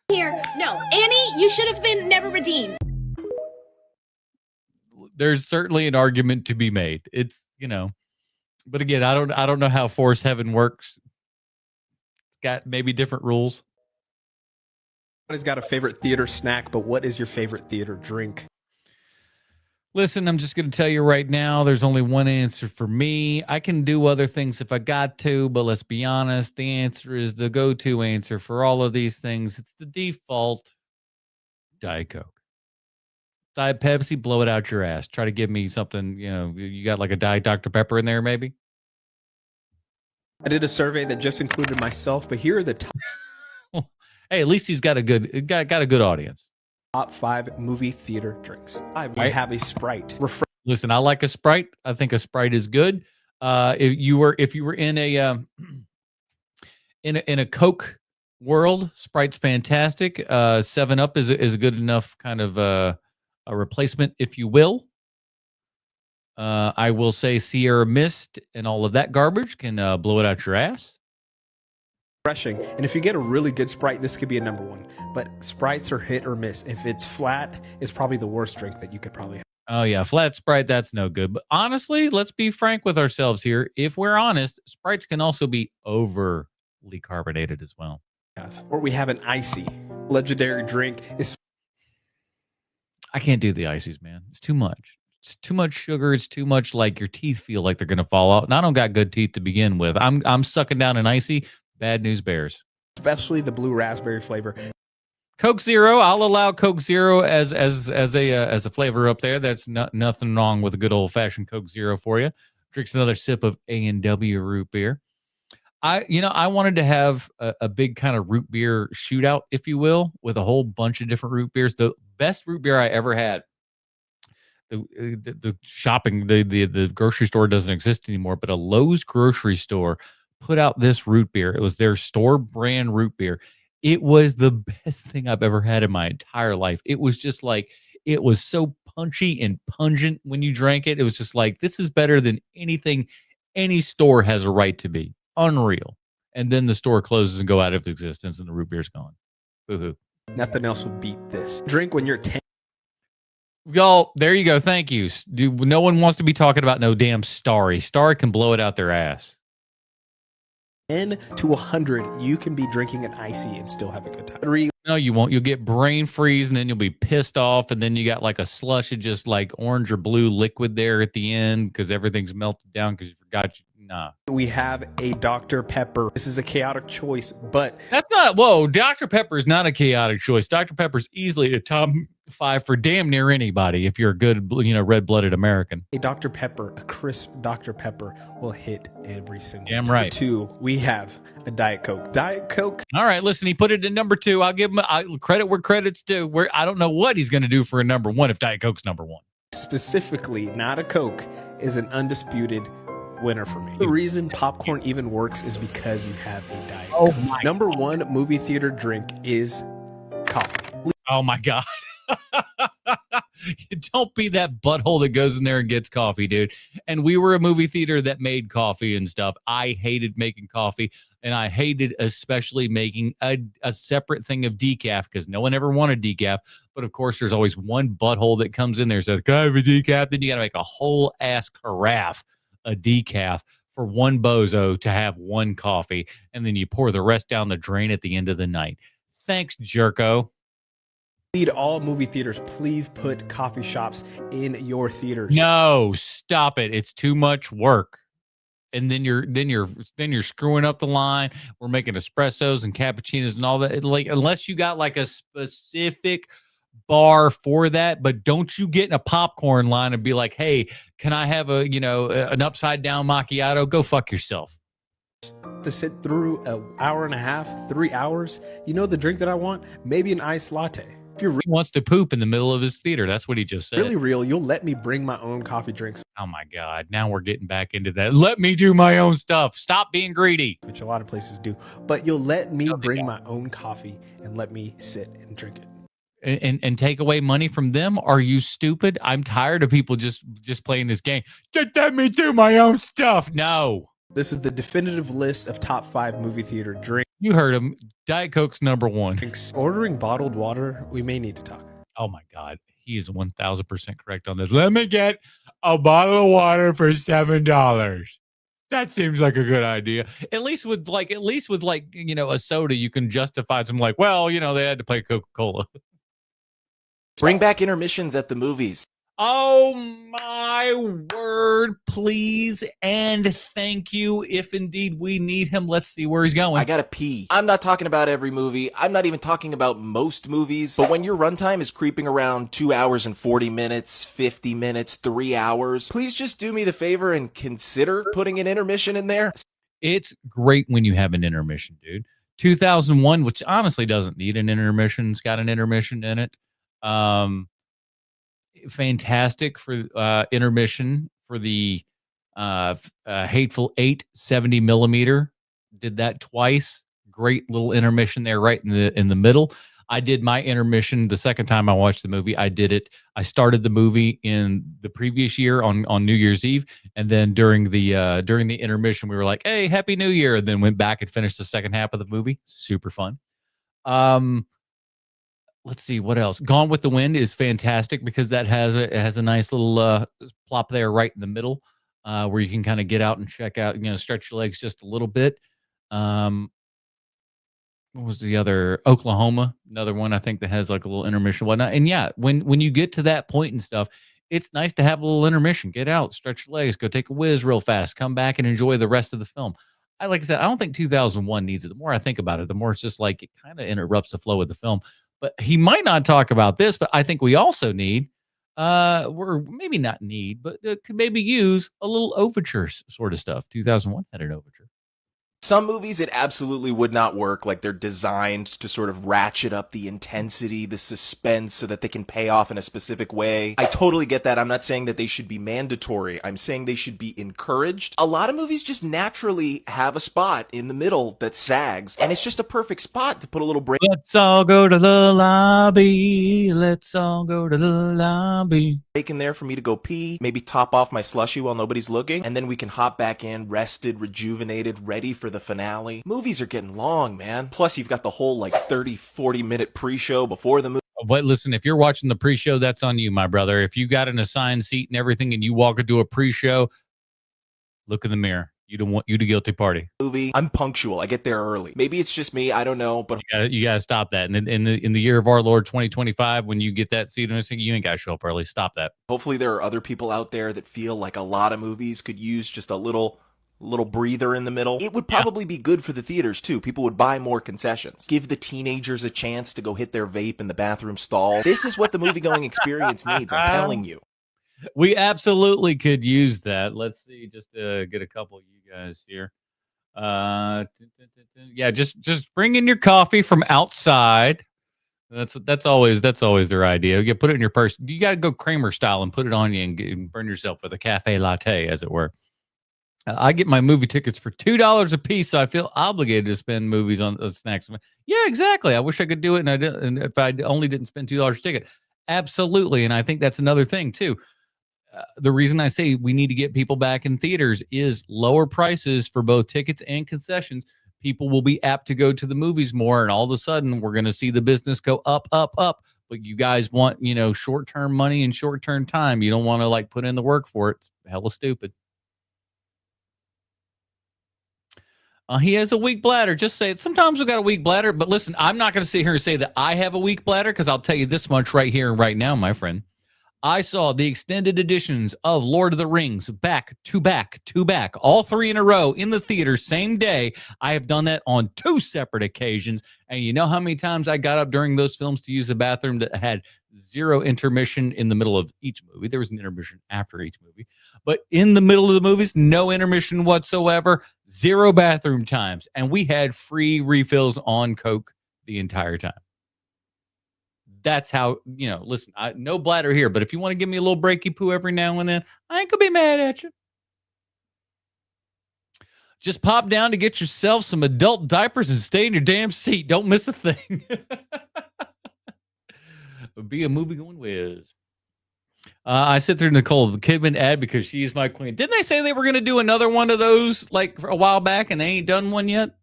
Here. No, Annie, you should have been never redeemed.
There's certainly an argument to be made. It's, but again, I don't know how Force Heaven works. It's got maybe different rules.
Everybody's got a favorite theater snack, but what is your favorite theater drink?
Listen, I'm just going to tell you right now, there's only one answer for me. I can do other things if I got to, but let's be honest, the answer is the go-to answer for all of these things. It's the default Diet Coke. Diet Pepsi, blow it out your ass. Try to give me something, you got like a Diet Dr. Pepper in there, maybe?
I did a survey that just included myself, but here are the top.
Hey, at least he's got a good audience.
Top 5 movie theater drinks. We have a Sprite.
Listen, I like a Sprite. I think a Sprite is good. If you were in a in a Coke world, Sprite's fantastic. 7-Up is a good enough kind of a replacement, if you will. I will say Sierra Mist and all of that garbage can blow it out your ass.
Refreshing. And if you get a really good Sprite, this could be a number 1. But Sprites are hit or miss. If it's flat, it's probably the worst drink that you could probably have.
Oh, yeah. Flat Sprite, that's no good. But honestly, let's be frank with ourselves here. If we're honest, Sprites can also be overly carbonated as well.
Or we have an icy. Legendary drink is.
I can't do the ices, man. It's too much. It's too much sugar. It's too much like your teeth feel like they're going to fall out. And I don't got good teeth to begin with. I'm sucking down an icy. Bad news bears.
Especially the blue raspberry flavor.
Coke Zero. I'll allow Coke Zero as a flavor up there. That's nothing wrong with a good old fashioned Coke Zero for you. Drinks another sip of A&W root beer. I wanted to have a big kind of root beer shootout, if you will, with a whole bunch of different root beers. The best root beer I ever had. The shopping, the grocery store doesn't exist anymore, but a Lowe's grocery store put out this root beer. It was their store brand root beer. It was the best thing I've ever had in my entire life. It was just like, it was so punchy and pungent when you drank it. It was just like, this is better than anything any store has a right to be. Unreal. and then the store closes and go out of existence, and the root beer's gone. Boo-hoo.
Nothing else will beat this. Drink when you're 10.
Y'all, there you go. Thank you. No one wants to be talking about no damn Starry. Starry can blow it out their ass.
10 to 100, you can be drinking an icy and still have a good time.
No, you won't. You'll get brain freeze, and then you'll be pissed off, and then you got like a slush of just like orange or blue liquid there at the end because everything's melted down because you forgot. Nah.
We have a Dr. Pepper. This is a chaotic choice, but
that's not. Whoa, Dr. Pepper is not a chaotic choice. Dr. Pepper is easily a top 5 for damn near anybody if you're a good, red-blooded American.
A Dr. Pepper, a crisp Dr. Pepper will hit every single.
Damn right.
2, we have a Diet Coke. Diet Coke.
All right, listen, he put it in number 2. I'll give him credit where credit's due. I don't know what he's going to do for a number 1 if Diet Coke's number 1.
Specifically, not a Coke, is an undisputed winner for me. The reason popcorn even works is because you have a Diet Coke.
Oh my
Number 1 movie theater drink is coffee.
Oh my God. Don't be that butthole that goes in there and gets coffee, dude. And we were a movie theater that made coffee and stuff. I hated making coffee, and I hated especially making a separate thing of decaf because no one ever wanted decaf. But of course, there's always one butthole that comes in there and says, "Can I have a decaf?" Then you got to make a whole ass carafe of decaf for one bozo to have one coffee, and then you pour the rest down the drain at the end of the night. Thanks, jerko.
Need all movie theaters, please put coffee shops in your theaters.
No, stop it. It's too much work. And then you're screwing up the line. We're making espressos and cappuccinos and all that. Like, unless you got like a specific bar for that, but don't you get in a popcorn line and be like, "Hey, can I have an upside down macchiato?" Go fuck yourself.
To sit through an hour and a half, 3 hours, the drink that I want? Maybe an iced latte. If you're
he wants to poop in the middle of his theater. That's what he just said.
Really real, you'll let me bring my own coffee drinks.
Oh my God. Now we're getting back into that. Let me do my own stuff. Stop being greedy.
Which a lot of places do. But you'll let me bring my own coffee and let me sit and drink it.
And take away money from them? Are you stupid? I'm tired of people just playing this game. Just let me do my own stuff. No.
This is the definitive list of top 5 movie theater drinks.
You heard him. Diet Coke's number 1.
Ordering bottled water, we may need to talk.
Oh my God. He is 1,000% correct on this. Let me get a bottle of water for $7. That seems like a good idea. At least with a soda, you can justify some they had to play Coca-Cola.
Bring back intermissions at the movies.
Oh my word, please and thank you. If indeed we need him, let's see where he's going.
I gotta pee. I'm not talking about every movie. I'm not even talking about most movies. But when your runtime is creeping around 2 hours and 40 minutes, 50 minutes, 3 hours, please just do me the favor and consider putting an intermission in there.
It's great when you have an intermission, dude. 2001, which honestly doesn't need an intermission. It's got an intermission in it. Fantastic for intermission for the Hateful Eight 70 millimeter. Did that twice. Great little intermission there, right in the middle. I did my intermission the second time I watched the movie. I started the movie in the previous year on New Year's Eve, and then during the intermission, we were like, "Hey, Happy New Year!" and then went back and finished the second half of the movie. Super fun. Let's see what else. Gone with the Wind is fantastic because that has a nice little plop there right in the middle where you can kind of get out and check out, stretch your legs just a little bit. What was the other? Oklahoma, another one I think that has like a little intermission, whatnot. And yeah, when you get to that point and stuff, it's nice to have a little intermission. Get out, stretch your legs, go take a whiz real fast, come back and enjoy the rest of the film. Like I said, I don't think 2001 needs it. The more I think about it, the more it's just like it kind of interrupts the flow of the film. But he might not talk about this, but I think we also need, or maybe not need, but could maybe use a little overture sort of stuff. 2001 had an overture.
Some movies, it absolutely would not work. Like, they're designed to sort of ratchet up the intensity, the suspense, so that they can pay off in a specific way. I totally get that. I'm not saying that they should be mandatory. I'm saying they should be encouraged. A lot of movies just naturally have a spot in the middle that sags, and it's just a perfect spot to put a little break.
Let's all go to the lobby. Let's all go to the lobby.
break in there for me to go pee, maybe top off my slushie while nobody's looking, and then we can hop back in, rested, rejuvenated, ready for the finale. Movies are getting long, man. Plus, you've got the whole, 30, 40-minute pre-show before the movie.
But listen, if you're watching the pre-show, that's on you, my brother. If you got an assigned seat and everything and you walk into a pre-show, look in the mirror. You don't want you the guilty party.
Movie. I'm punctual. I get there early. Maybe it's just me. I don't know. But
you gotta stop that. And in the year of our Lord 2025, when you get that seat, you ain't gotta show up early. Stop that.
Hopefully, there are other people out there that feel like a lot of movies could use just a little breather in the middle. It would probably be good for the theaters too. People would buy more concessions. Give the teenagers a chance to go hit their vape in the bathroom stall. This is what the movie-going experience needs. I'm telling you.
We absolutely could use that. Let's see, just get a couple of you guys here. Yeah, just bring in your coffee from outside. That's always their idea. You put it in your purse. You got to go Kramer style and put it on you and burn yourself with a cafe latte, as it were. I get my movie tickets for $2 a piece, so I feel obligated to spend movies on snacks. Yeah, exactly. I wish I could do it, and I didn't. And if I only didn't spend $2 a ticket, absolutely. And I think that's another thing too. The reason I say we need to get people back in theaters is lower prices for both tickets and concessions. People will be apt to go to the movies more, and all of a sudden we're going to see the business go up, up, up. But you guys want, short-term money and short-term time. You don't want to put in the work for it. It's hella stupid. He has a weak bladder. Just say it. Sometimes we've got a weak bladder, but listen, I'm not going to sit here and say that I have a weak bladder, because I'll tell you this much right here and right now, my friend. I saw the extended editions of Lord of the Rings back to back, all 3 in a row in the theater, same day. I have done that on 2 separate occasions. And you know how many times I got up during those films to use the bathroom that had 0 intermission in the middle of each movie? There was an intermission after each movie. But in the middle of the movies, no intermission whatsoever, 0 bathroom times. And we had free refills on Coke the entire time. That's how, listen, no bladder here, but if you want to give me a little breaky poo every now and then, I ain't gonna be mad at you. Just pop down to get yourself some adult diapers and stay in your damn seat. Don't miss a thing. Be a movie going whiz. I sit through Nicole Kidman ad because she's my queen. Didn't they say they were going to do another one of those a while back, and they ain't done one yet?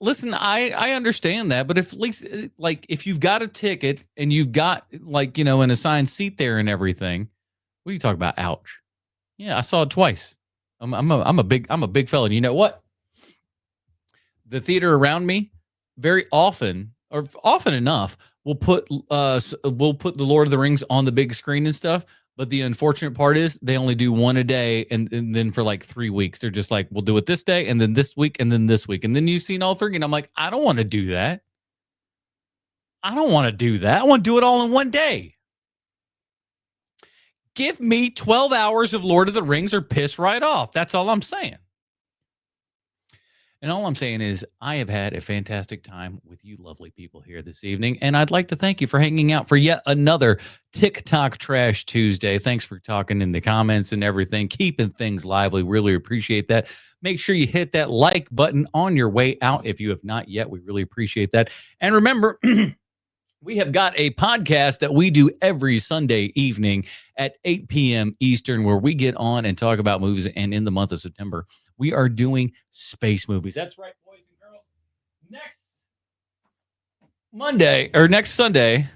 Listen, I understand that, but if at least if you've got a ticket and you've got an assigned seat there and everything, what are you talking about? Ouch. Yeah, I saw it twice. I'm a big fella. And you know what? The theater around me very often enough will put the Lord of the Rings on the big screen and stuff. But the unfortunate part is they only do one a day, and then for 3 weeks, they're just we'll do it this day, and then this week, and then this week. And then you've seen all 3, and I'm like, I don't want to do that. I want to do it all in one day. Give me 12 hours of Lord of the Rings or piss right off. That's all I'm saying. And all I'm saying is I have had a fantastic time with you lovely people here this evening. And I'd like to thank you for hanging out for yet another TikTok Trash Tuesday. Thanks for talking in the comments and everything, keeping things lively. Really appreciate that. Make sure you hit that like button on your way out if you have not yet. We really appreciate that. And remember, we have got a podcast that we do every Sunday evening at 8 p.m. Eastern, where we get on and talk about movies. And in the month of September, we are doing space movies. That's right, boys and girls. Next Sunday,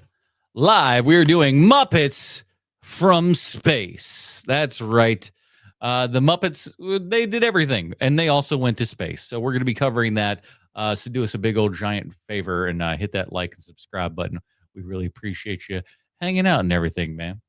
live, we are doing Muppets from Space. That's right. The Muppets, they did everything, and they also went to space. So we're going to be covering that. So do us a big old giant favor and hit that like and subscribe button. We really appreciate you hanging out and everything, man.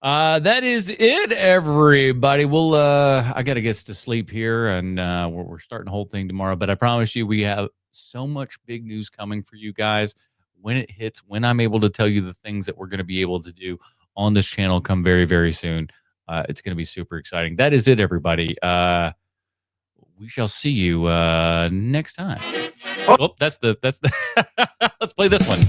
That is it, everybody. We'll I gotta get to sleep here, and we're starting the whole thing tomorrow. But I promise you, we have so much big news coming for you guys when it hits. When I'm able to tell you the things that we're going to be able to do on this channel, come very, very soon. It's going to be super exciting. That is it, everybody. We shall see you next time. Oh, that's the. Let's play this one.